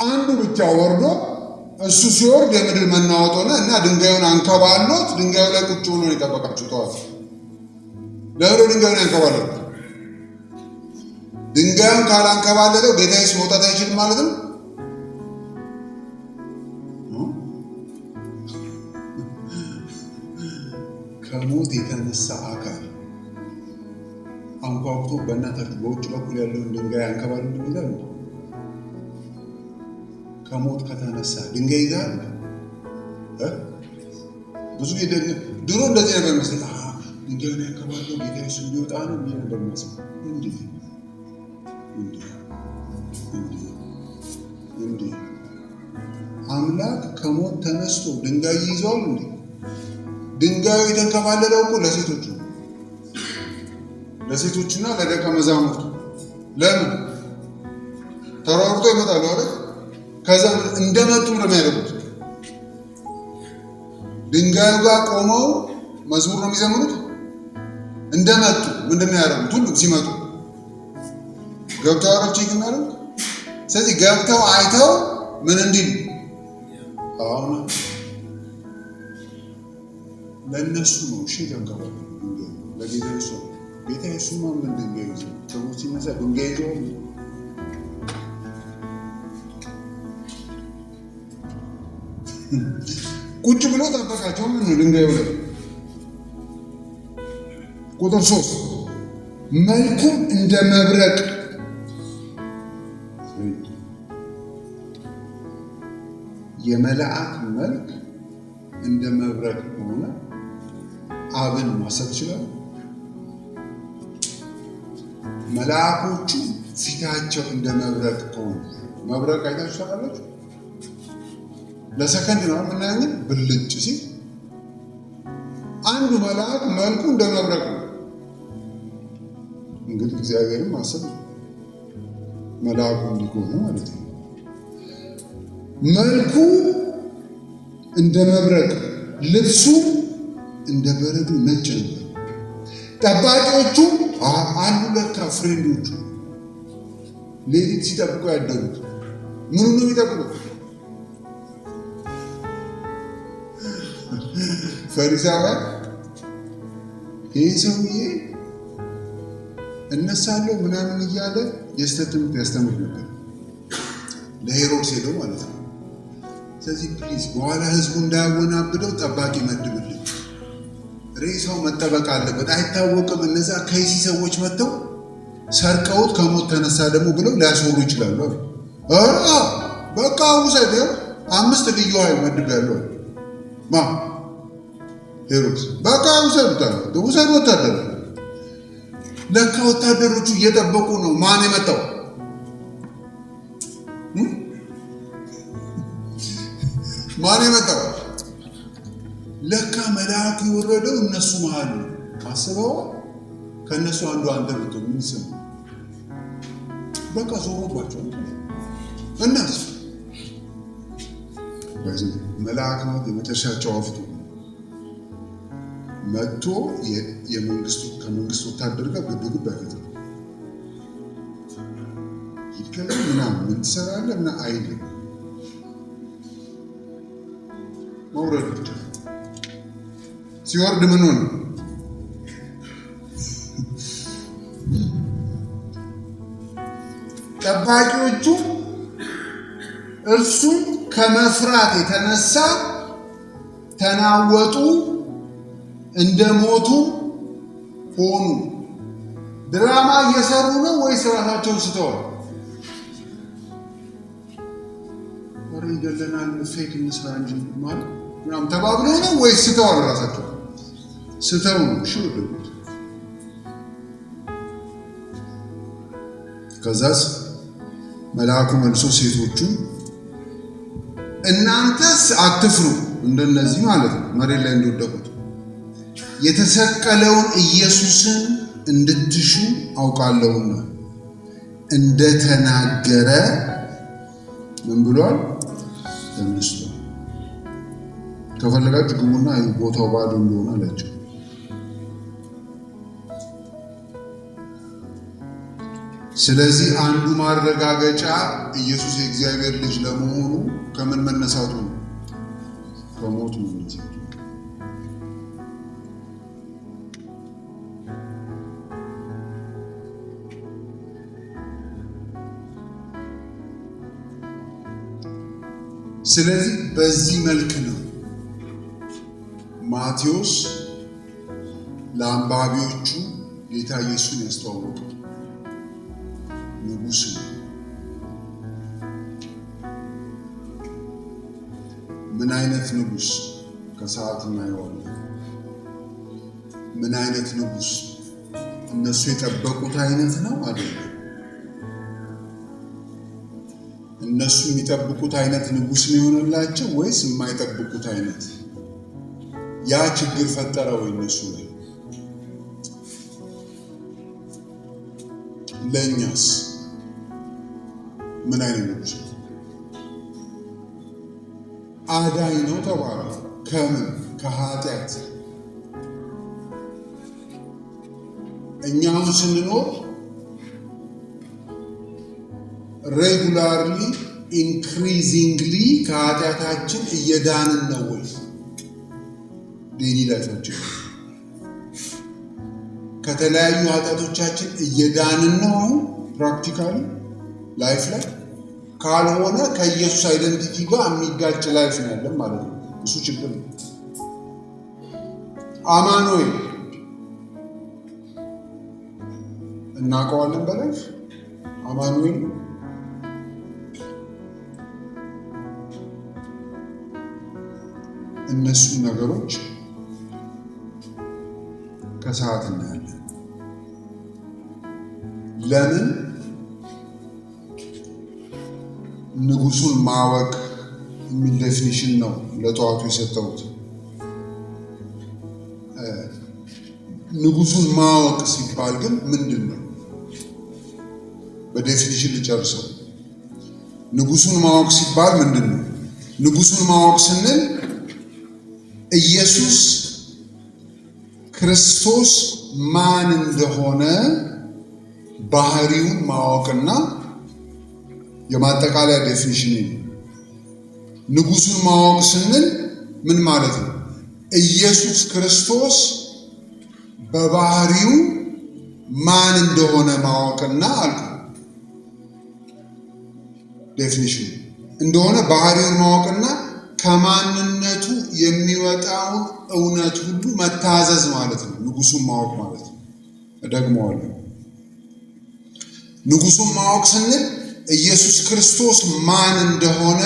B: አንዱ ብቻ ወርዶ እሱ ሲወርድ የምድር መናወጥ ሆነ እና ድንጋዩን አንከባሎት ድንጋዩ ላይ ቁጭ ብሎ ነው የጠበቃችሁ። ተዋት ለምን ድንጋዩን አንከባሎት? ድንጋዩን ካላንከባለለው ጌታ ኢየሱስ መውጣት አይችልም ማለት ነው። ከሞት የተነሳ አካል አንኳኩቶ በእናታችሁ በውጭ በኩል ያለውን ድንጋይ አንከባልል ይላል። ከሞት ከተነሳ ድንጋይ ይዛል። ብዙ ድሮ እንደዚህ ነበር መስሎኝ። ድንጋዩን ያንከባለው ጌታ ኢየሱስ ሊወጣ ነው ብዬ ነበር መስሎኝ። እንዴ አምላክ ከሞት ተነስቶ ድንጋይ ይዘዋል እንዴ? ድንጋዩ የተንከባለለው እኮ ለሴቶችና ለደቀ መዛሙርቱ። ለምን ተሯርጦ ይመጣሉ አይደል? ከዛ እንደመጡ ለሚያደርጉት ድንጋዩ ጋር ቆመው መዝሙር ነው የሚዘምሩት። እንደመጡ ምንድን ነው ያደረጉት? ሁሉም ሲመጡ ገብተው አረፍቼ ይገኛሉ። ስለዚህ ገብተው አይተው ምን እንዲል አሁን ለነሱ ነው እሺ ተንከባለ ለጌታ ኢየሱስ ጌታ ኢየሱስ ማን ድንጋይ ይዞ ከሞት ሲነሳ ድንጋይ ይዞ ቁጭ ብሎ ጠበቃቸው። ምን ነው ድንጋዩ ላይ ቁጥር 3 መልኩም እንደ መብረቅ የመላእክ መልክ እንደ መብረቅ ሆነ። አብን ማሰብ ይችላል። መላእኮቹ ፊታቸው እንደ መብረቅ ሆነ። መብረቅ አይታችሁ ታውቃላችሁ? ለሰከንድ ነው የምናየው ብልጭ ሲል አንዱ መልአክ መልኩ እንደ መብረቅ ነው። እንግዲህ እግዚአብሔርን ማሰብ መልአኩ እንዲሆነ ማለት ነው። መልኩ እንደ መብረቅ ልብሱ እንደ በረዶ ነጭ ነበር። ጠባቂዎቹ አንዱ ለካ ፍሬንዶቹ ሌሊት ሲጠብቁ ያደሩት ምኑ ነው የሚጠብቁት? ፈሪሳውያን ይህ ሰውዬ እነሳለሁ ምናምን እያለ የስተት ትምህርት ያስተምር ነበር። ለሄሮድስ ሄደው ማለት ነው። ስለዚህ ፕሊዝ በኋላ ህዝቡ እንዳያወናብደው ጠባቂ መድብልን፣ ሬሳው መጠበቅ አለበት፣ አይታወቅም። እነዛ ከይሲ ሰዎች መጥተው ሰርቀውት ከሞት ተነሳ ደግሞ ብለው ሊያስወሩ ይችላሉ። በቃ ውሰድ፣ 5 ልዩ ኃይል መድቤያለሁ። ሄሮድስ በቃ ውሰድ ወታደር። ለካ ወታደሮቹ እየጠበቁ ነው። ማን የመጣው? ማን የመጣው? ለካ መልአኩ የወረደው እነሱ መሃል ነው። አስበው፣ ከእነሱ አንዱ አንተ ብትሆን ምን ይሰማል? በቃ ዞሮባቸው እነሱ መልአክ ነው። የመጨረሻ ጨዋፍቱ መጥቶ ከመንግስት ወታደር ጋር ግብግብ አይፈጥርም። ይከለም ምናምን ምን ትሰራለህ ምናምን አይልም። መውረድ ብቻ። ሲወርድ ምን ሆነ? ጠባቂዎቹ እርሱን ከመፍራት የተነሳ ተናወጡ፣ እንደ ሞቱ ሆኑ። ድራማ እየሰሩ ነው ወይስ ራሳቸውን ስተዋል? ወሬ ይገለናል፣ ፌክ እንስራ እንጂ ማለት ምናምን ተባብለው ነው ወይስ ስተዋል? ራሳቸው ስተው ነው። እሺ ወደዱት። ከዛስ መልአኩ መልሶ ሴቶቹን እናንተስ አትፍሩ፣ እንደነዚህ ማለት ነው መሬት ላይ እንደወደቁት የተሰቀለውን ኢየሱስን እንድትሹ አውቃለሁና እንደተናገረ ምን ብሏል? ተነስቷል። ከፈለጋችሁ ግቡና ቦታው ባዶ እንደሆነ አላቸው። ስለዚህ አንዱ ማረጋገጫ ኢየሱስ የእግዚአብሔር ልጅ ለመሆኑ ከምን መነሳቱ ነው? ከሞት መነሳቱ። ስለዚህ በዚህ መልክ ነው ማቴዎስ ለአንባቢዎቹ ጌታ ኢየሱስን ያስተዋወቀው። ንጉሥ ነው። ምን አይነት ንጉሥ? ከሰዓት እናየዋለን። ምን አይነት ንጉሥ? እነሱ የጠበቁት አይነት ነው አይደለም? እነሱ የሚጠብቁት አይነት ንጉሥ ነው የሆነላቸው ወይስ የማይጠብቁት አይነት? ያ ችግር ፈጠረ ወይ እነሱ ላይ? ለእኛስ ምን አይነት ንጉሥ ነው? አዳኝ ነው ተባለ። ከምን? ከኃጢአት። እኛውን ስንኖር ሬጉላርሊ ኢንክሪዚንግሊ ከኃጢአታችን እየዳንን ነው ወይ? ዴይሊ ላይፋችን ከተለያዩ ኃጢአቶቻችን እየዳንን ነው አሁን ፕራክቲካሊ ላይፍ ላይ? ካልሆነ ከኢየሱስ አይደንቲቲ ጋር የሚጋጭ ላይፍ ነው ያለን ማለት ነው። እሱ ችግር ነው። አማኑኤል እናውቀዋለን በላይፍ አማኑኤል ነው። እነሱን ነገሮች ከሰዓት እናያለን። ለምን ንጉሱን ማወቅ የሚል ዴፊኒሽን ነው ለጠዋቱ የሰጠሁት። ንጉሱን ማወቅ ሲባል ግን ምንድን ነው? በዴፊኒሽን ልጨርሰው። ንጉሱን ማወቅ ሲባል ምንድን ነው? ንጉሱን ማወቅ ስንል ኢየሱስ ክርስቶስ ማን እንደሆነ ባህሪውን ማወቅና የማጠቃለያ ዴፊኒሽን ነው። ንጉሱን ማወቅ ስንል ምን ማለት ነው? ኢየሱስ ክርስቶስ በባህሪው ማን እንደሆነ ማወቅና አልኩ ዴፊኒሽን እንደሆነ ባህሪውን ማወቅና ከማንነቱ የሚወጣውን እውነት ሁሉ መታዘዝ ማለት ነው። ንጉሱን ማወቅ ማለት ነው። እደግመዋለሁ። ንጉሱን ማወቅ ስንል ኢየሱስ ክርስቶስ ማን እንደሆነ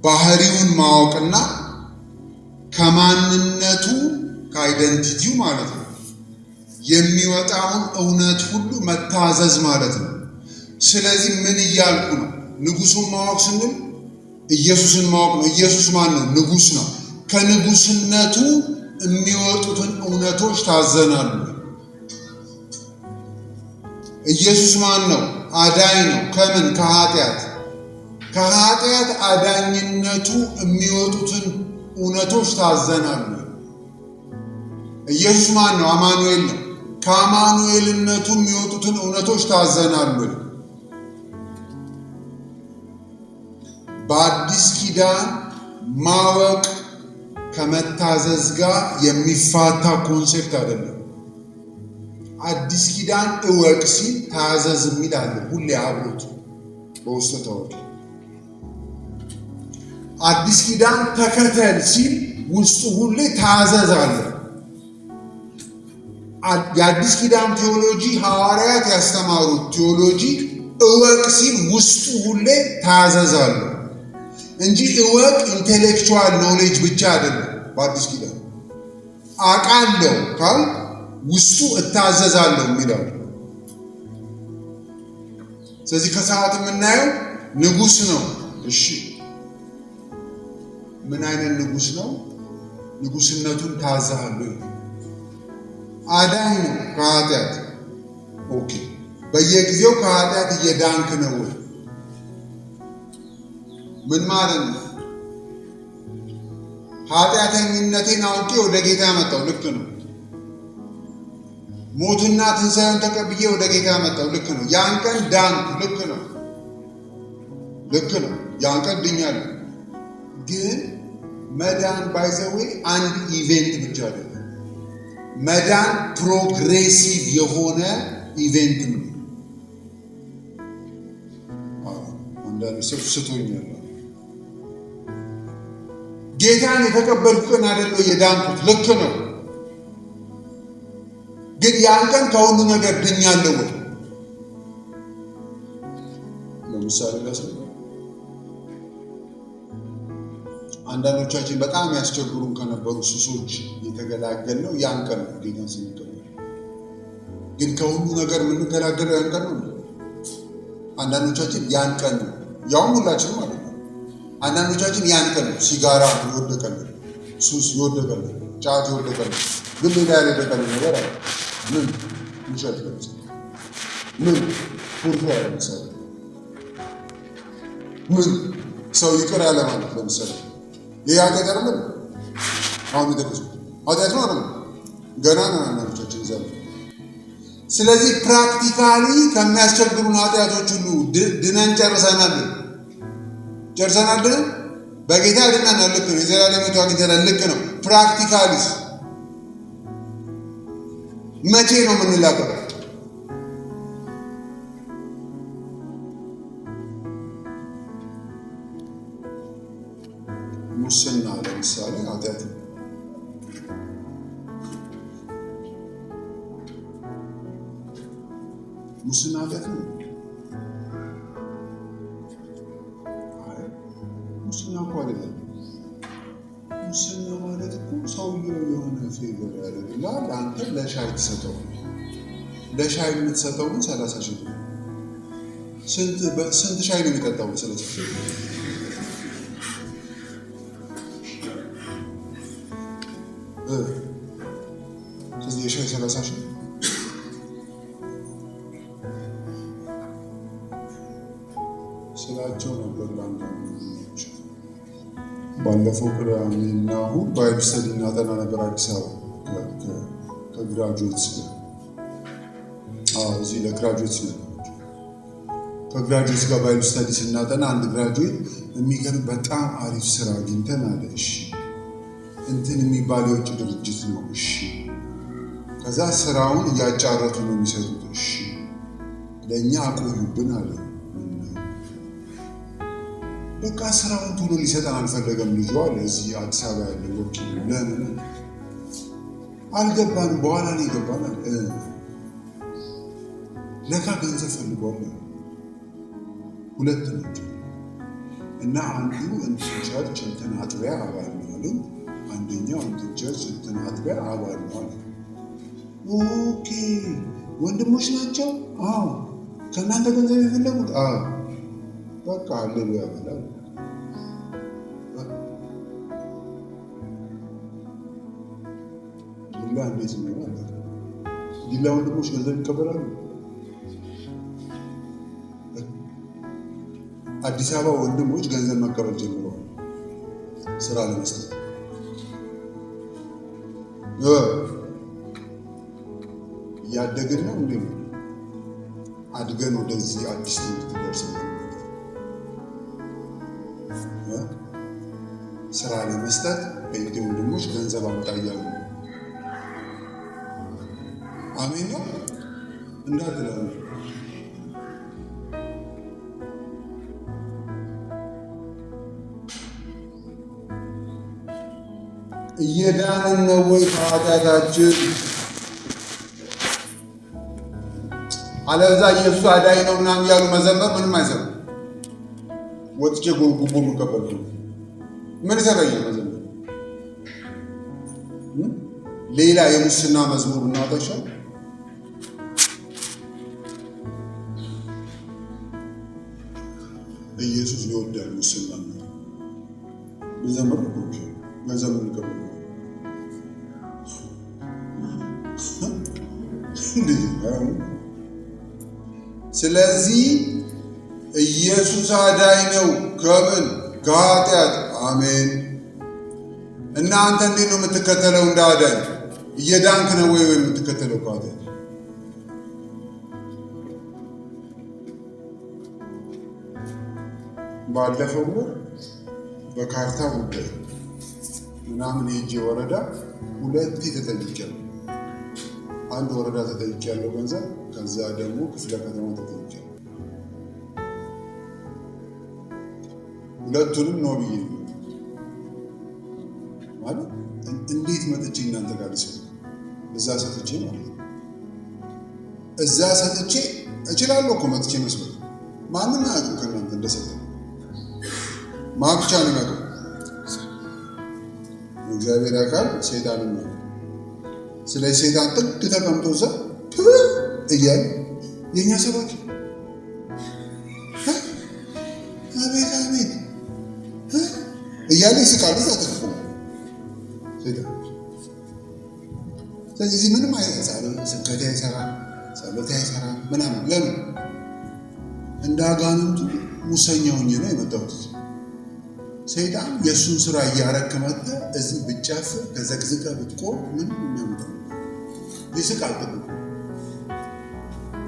B: ባህሪውን ማወቅና ከማንነቱ ከአይደንቲቲው ማለት ነው የሚወጣውን እውነት ሁሉ መታዘዝ ማለት ነው። ስለዚህ ምን እያልኩ ነው? ንጉሱን ማወቅ ስንል ኢየሱስን ማወቅ ነው። ኢየሱስ ማን ነው? ንጉስ ነው። ከንጉስነቱ የሚወጡትን እውነቶች ታዘናሉ። ኢየሱስ ማን ነው? አዳኝ ነው። ከምን? ከኃጢአት። ከኃጢአት አዳኝነቱ የሚወጡትን እውነቶች ታዘናሉ። ኢየሱስ ማን ነው? አማኑኤል ነው። ከአማኑኤልነቱ የሚወጡትን እውነቶች ታዘናሉ። በአዲስ ኪዳን ማወቅ ከመታዘዝ ጋር የሚፋታ ኮንሴፕት አይደለም። አዲስ ኪዳን እወቅ ሲል ታዘዝ የሚል አለ ሁሌ አብሮት በውስጡ ታወቅ። አዲስ ኪዳን ተከተል ሲል ውስጡ ሁሌ ታዘዝ አለ። የአዲስ ኪዳን ቴዎሎጂ ሐዋርያት ያስተማሩት ቴዎሎጂ እወቅ ሲል ውስጡ ሁሌ ታዘዝ አለ እንጂ እወቅ ኢንቴሌክቹዋል ኖሌጅ ብቻ አይደለም። በአዲስ ኪዳን አውቃለሁ ካል ውስጡ እታዘዛለሁ የሚለው። ስለዚህ ከሰዓት የምናየው ንጉስ ነው። እሺ ምን አይነት ንጉስ ነው? ንጉስነቱን ታዘሃለሁ። አዳኝ ነው ከኃጢአት። ኦኬ በየጊዜው ከኃጢአት እየዳንክ ነው ወይ? ምን ማለት ነው? ኃጢአተኝነቴን አውቄ ወደ ጌታ መጣሁ። ልክ ነው። ሞትና ትንሣኤውን ተቀብዬ ወደ ጌታ መጣሁ። ልክ ነው። ያን ቀን ዳንኩ። ልክ ነው። ልክ ነው። ያን ቀን ድኛለሁ። ግን መዳን ባይዘዌ አንድ ኢቬንት ብቻ አይደለም። መዳን ፕሮግሬሲቭ የሆነ ኢቬንት ነው። አንዳንድ ሰው ስቶኛል። ጌታን የተቀበልኩ ቀን አይደለም የዳንኩት። ልክ ነው። ግን ያን ቀን ከሁሉ ነገር ድኛለሁ ወይ? ለምሳሌ አንዳንዶቻችን በጣም ያስቸግሩን ከነበሩ ሱሶች የተገላገልነው ያን ቀን ነው ጌታን ስንቀበል። ግን ከሁሉ ነገር የምንገላገለው ያን ቀን ነው። አንዳንዶቻችን ያን ቀን ነው፣ ያውም ሁላችንም ማለት ነው። አንዳንዶቻችን ያን ቀን ነው ሲጋራ ይወደቀልን፣ ሱስ ይወደቀልን፣ ጫት ይወደቀልን። ግን ሌላ ያልወደቀልን ነገር አለ። ምን? ውሸት ለምሳሌ፣ ምን? ኩርፊያ ለምሳሌ፣ ምን? ሰው ይቅር ያለ ማለት ለምሳሌ። ይህ ኃጢአት አይደለም? አሁን የጠቀሱት ኃጢአት ነው አይደለም? ገና ነው አንዳንዶቻችን ይዛሉ። ስለዚህ ፕራክቲካሊ ከሚያስቸግሩን ኃጢአቶች ሁሉ ድነን ጨርሰናል። በጌታ ድነናል። ልክ ነው። የዘላለም ሕይወት አግኝተናል። ልክ ነው። ፕራክቲካሊስ መቼ ነው የምንላቀው? ሙስና ለምሳሌ ኃጢአት ነው። ሙስና ኃጢአት ነው። ሙስና እኮ አይደለም። ሙስና ማለት እኮ ሰውየው የሆነ ፌቨር ያደርግልሃል፣ አንተ ለሻይ ትሰጠው። ለሻይ የምትሰጠውን 30 ሺህ ነው። ስንት ሻይ ነው የሚጠጣው? 30 ሺህ ስለዚህ የሻይ 30 ሺህ ስላቸው ነበር ለአንዳንዶች። ባለፈው ቅዳሜና እሑድ ባይብል ስተዲ እናጠና ነበር አዲስ አበባ ከግራጁዌትስ ጋር። እዚህ ለግራጁዌትስ ነው። ከግራጁዌትስ ጋር ባይብል ስተዲ ስናጠና አንድ ግራጁዌት የሚገርም በጣም አሪፍ ስራ አግኝተን አለ። እሺ እንትን የሚባል የውጭ ድርጅት ነው። እሺ ከዛ ስራውን እያጫረቱ ነው የሚሰጡት። እሺ ለእኛ አቆዩብን አለ። በቃ ስራውን ቶሎ ሊሰጠን አልፈለገም ልጁ አለ። እዚህ አዲስ አበባ ያለ ወኪል ለምን አልገባንም፣ በኋላ ነው የገባን አለ። ለካ ገንዘብ ፈልጓል። ሁለት ናቸው እና አንዱ እንትን ቸርች እንትን አጥቢያ አባል ነው አለኝ። አንደኛው እንትን ቸርች እንትን አጥቢያ አባል ነው አለ። ኦኬ ወንድሞች ናቸው? አዎ። ከእናንተ ገንዘብ የፈለጉት? አዎ። በቃ አለሉ ያበላል። ዲላ እንዴት ነው ማለት? ዲላ ወንድሞች ገንዘብ ይቀበላሉ? አዲስ አበባ ወንድሞች ገንዘብ መቀበል ጀምረዋል ስራ ለመስጠት። እያደግን ነው እንዴ? አድገን ወደዚህ አዲስ ትምህርት ደርሰናል። ስራ ለመስጠት በእንቴ ወንድሞች ገንዘብ አምጣ እያሉ ነው። አሜን ነው እንዳትላሉ። እየዳንን ነው ወይ ከኃጢአታችን? አለዛ ኢየሱስ አዳኝ ነው ምናምን እያሉ መዘመር ምንም አይሰራም። ወጥቼ ጉቦ መቀበል ምን ይሰራኛል? መዘመር ሌላ የሙስና መዝሙር እናወጣሻ። ኢየሱስ ይወዳል ሙስና ነው። መዘመር ነው ገንዘብ እንቀበል። ስለዚህ ኢየሱስ አዳኝ ነው ከምን? ከኃጢአት። አሜን። እና አንተ እንዴት ነው የምትከተለው? እንደ አዳኝ እየዳንክ ነው ወይ የምትከተለው ከኃጢአት? ባለፈው በካርታ ጉዳይ ምናምን ሄጄ ወረዳ 2 ተጠይቄያለሁ። አንድ ወረዳ ተጠይቄያለሁ ገንዘብ፣ ከዛ ደግሞ ክፍለ ከተማ ተጠይቄያለሁ። ሁለቱንም ነው ብዬ ማለት እንዴት መጥቼ እናንተ ጋር ልሰጥ? እዛ ሰጥቼ ማለት ነው። እዛ ሰጥቼ እችላለሁ እኮ መጥቼ መስሎት ማንም አያውቅም ከእናንተ እንደሰጠ ማብቻ ነው የሚያውቀው እግዚአብሔር ያውቃል፣ ሰይጣንም ነው። ስለዚህ ሰይጣን ጥግ ተቀምጦ እዛ እያለ የእኛ ሰባኪ አቤት አቤት እያለ ይስቃል። እዛ ተቀምጦ ሰይጣን ስለዚህ ምንም ስብከት አይሰራም፣ ጸሎት አይሰራም ምናምን። ለምን እንደ አጋንንቱ ሙሰኛ ሆኜ ነው የመጣሁት። ሰይጣን የእሱን ስራ እያረክ መጥተህ እዚህ ብትጨፍር ተዘቅዝቀህ ብትቆም ምን የሚያመጣው? ይስቃል።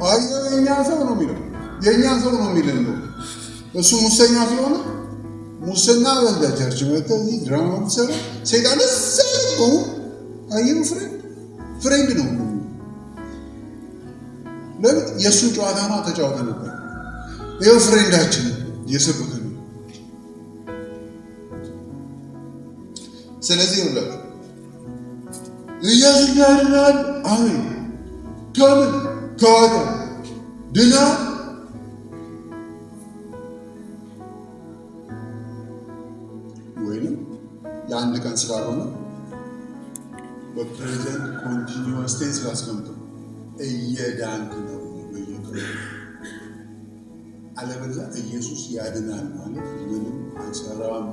B: አይ የእኛ ሰው ነው የሚለው የእኛ ሰው ነው የሚልን ነው። እሱ ሙሰኛ ስለሆነ ሙስና በቸርች መጥተህ እዚህ ድራማ ብትሰራ ሰይጣን እዛ ቆሙ። አየሁ ፍሬንድ ነው። ለምን የእሱን ጨዋታ ነው ተጫወተ ነበር። ይኸው ፍሬንዳችን እየሰበከ ነው። ስለዚህ ይኸውላችሁ ኢየሱስ ያድናል። አሜን። ከምን ከኃጢአት ድና ወይንም የአንድ ቀን ስላልሆነ በፕሬዘንት ኮንቲኒዩስ ቴንስ ስላስቀምጠው እየዳንክ ነው በየቀኑ። አለበለዚያ ኢየሱስ ያድናል ማለት ምንም አይሰራም።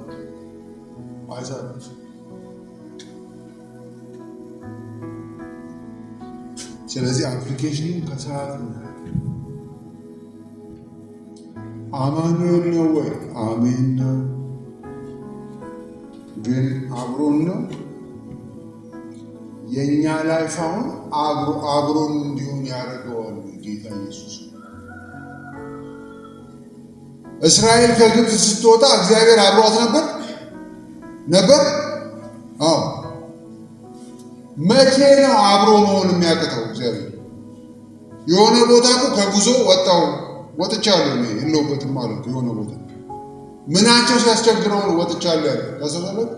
B: ስለዚህ አፕሊኬሽኑን ከሰዓት አማኑኤል ነው ወይ? አሜን ነው። ግን አብሮን ነው የእኛ ላይፍ አሁን አብሮን እንዲሆን ያደርገዋል ጌታ ኢየሱስ። እስራኤል ከግብፅ ስትወጣ እግዚአብሔር አብሯት ነበር። አዎ። መቼ ነው አብሮ መሆን የሚያቅተው እግዚአብሔር? የሆነ ቦታ እኮ ከጉዞ ወጥቻለሁ እኔ የለሁበትም ማለት የሆነ ቦታ ምናቸው ሲያስቸግረው ነው ወጥቻለሁ ያለ። ታሰበበት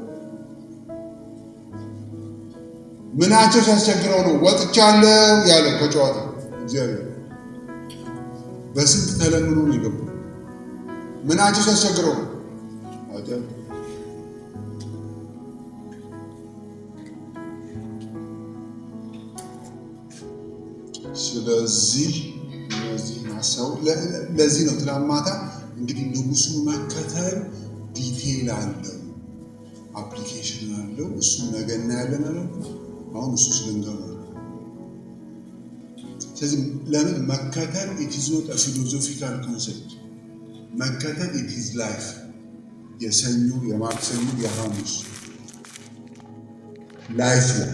B: ምናቸው ሲያስቸግረው ነው ወጥቻለሁ ያለው ከጨዋታ። እግዚአብሔር በስንት ተለምኖ ነው የገባው። ምናቸው ሲያስቸግረው ነው አዳም። ስለዚህ እነዚህ ሀሳቡ ለዚህ ነው ትናንት ማታ እንግዲህ ንጉሱን መከተል ዲቴይል አለው፣ አፕሊኬሽን አለው። እሱም ነገ እናያለን አለ። አሁን እሱ ስለንገባ ስለዚህ ለምን መከተል ኢት ኢዝ ኖት አ ፊሎዞፊካል ኮንሰፕት። መከተል ኢት ኢዝ ላይፍ። የሰኞ የማክሰኞ የሐሙስ ላይፍ ላይ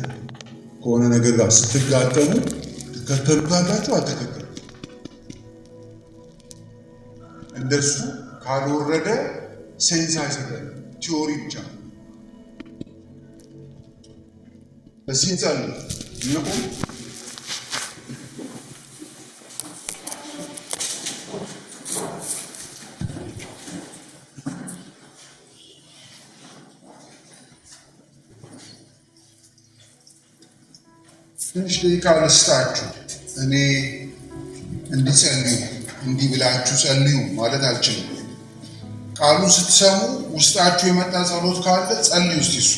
B: ከሆነ ነገር ጋር ስትጋጠሙ ትከተሉታላችሁ አትከተሉ። እንደሱ ካልወረደ ሴንስ አይሰጠንም፣ ቲዮሪ ብቻ ነው። በሴንስ አለ ይነቁም ትንሽ ደቂቃ ልስጣችሁ። እኔ እንዲጸልዩ እንዲህ ብላችሁ ጸልዩ ማለት አልችልም። ቃሉን ስትሰሙ ውስጣችሁ የመጣ ጸሎት ካለ ጸልዩ። እስቲ እሱ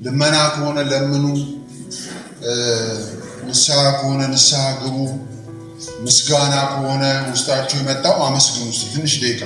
B: ልመና ከሆነ ለምኑ፣ ንስሐ ከሆነ ንስሐ ግቡ፣ ምስጋና ከሆነ ውስጣችሁ የመጣው አመስግኑ። እስቲ ትንሽ ደቂቃ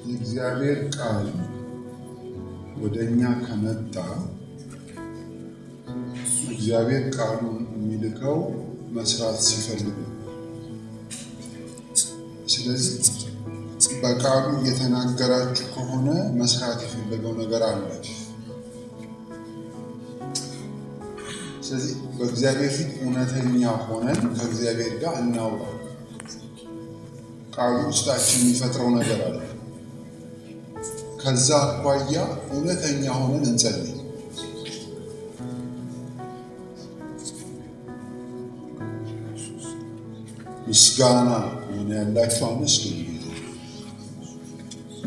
B: የእግዚአብሔር ቃል ወደኛ ከመጣ እግዚአብሔር ቃሉን የሚልከው መስራት ሲፈልግ ነው። ስለዚህ በቃሉ እየተናገራችሁ ከሆነ መስራት የፈለገው ነገር አለ። ስለዚህ በእግዚአብሔር ፊት እውነተኛ ሆነን ከእግዚአብሔር ጋር እናውራ። ቃሉ ውስጣችን የሚፈጥረው ነገር አለ። ከዛ አኳያ እውነተኛ ሆነን እንጸልይ። ምስጋና ከሆነ ያላችሁ አመስግኑ።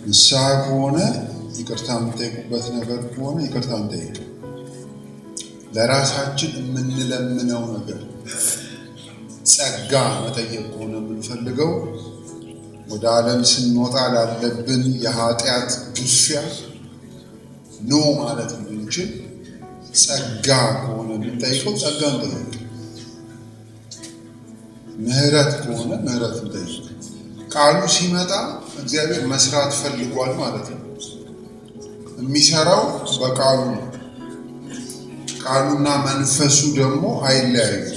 B: ንስሐ ከሆነ ይቅርታ የምጠይቁበት ነገር ከሆነ ይቅርታ እንጠይቅ። ለራሳችን የምንለምነው ነገር ጸጋ መጠየቅ ከሆነ የምንፈልገው ወደ ዓለም ስንወጣ ላለብን የኃጢአት ግፊያ ኖ ማለት እንድንችል ጸጋ ከሆነ የምንጠይቀው ጸጋ እንጠይቅ። ምህረት ከሆነ ምህረት እንጠይቅ። ቃሉ ሲመጣ እግዚአብሔር መስራት ፈልጓል ማለት ነው። የሚሰራው በቃሉ ነው። ቃሉና መንፈሱ ደግሞ አይለያዩም።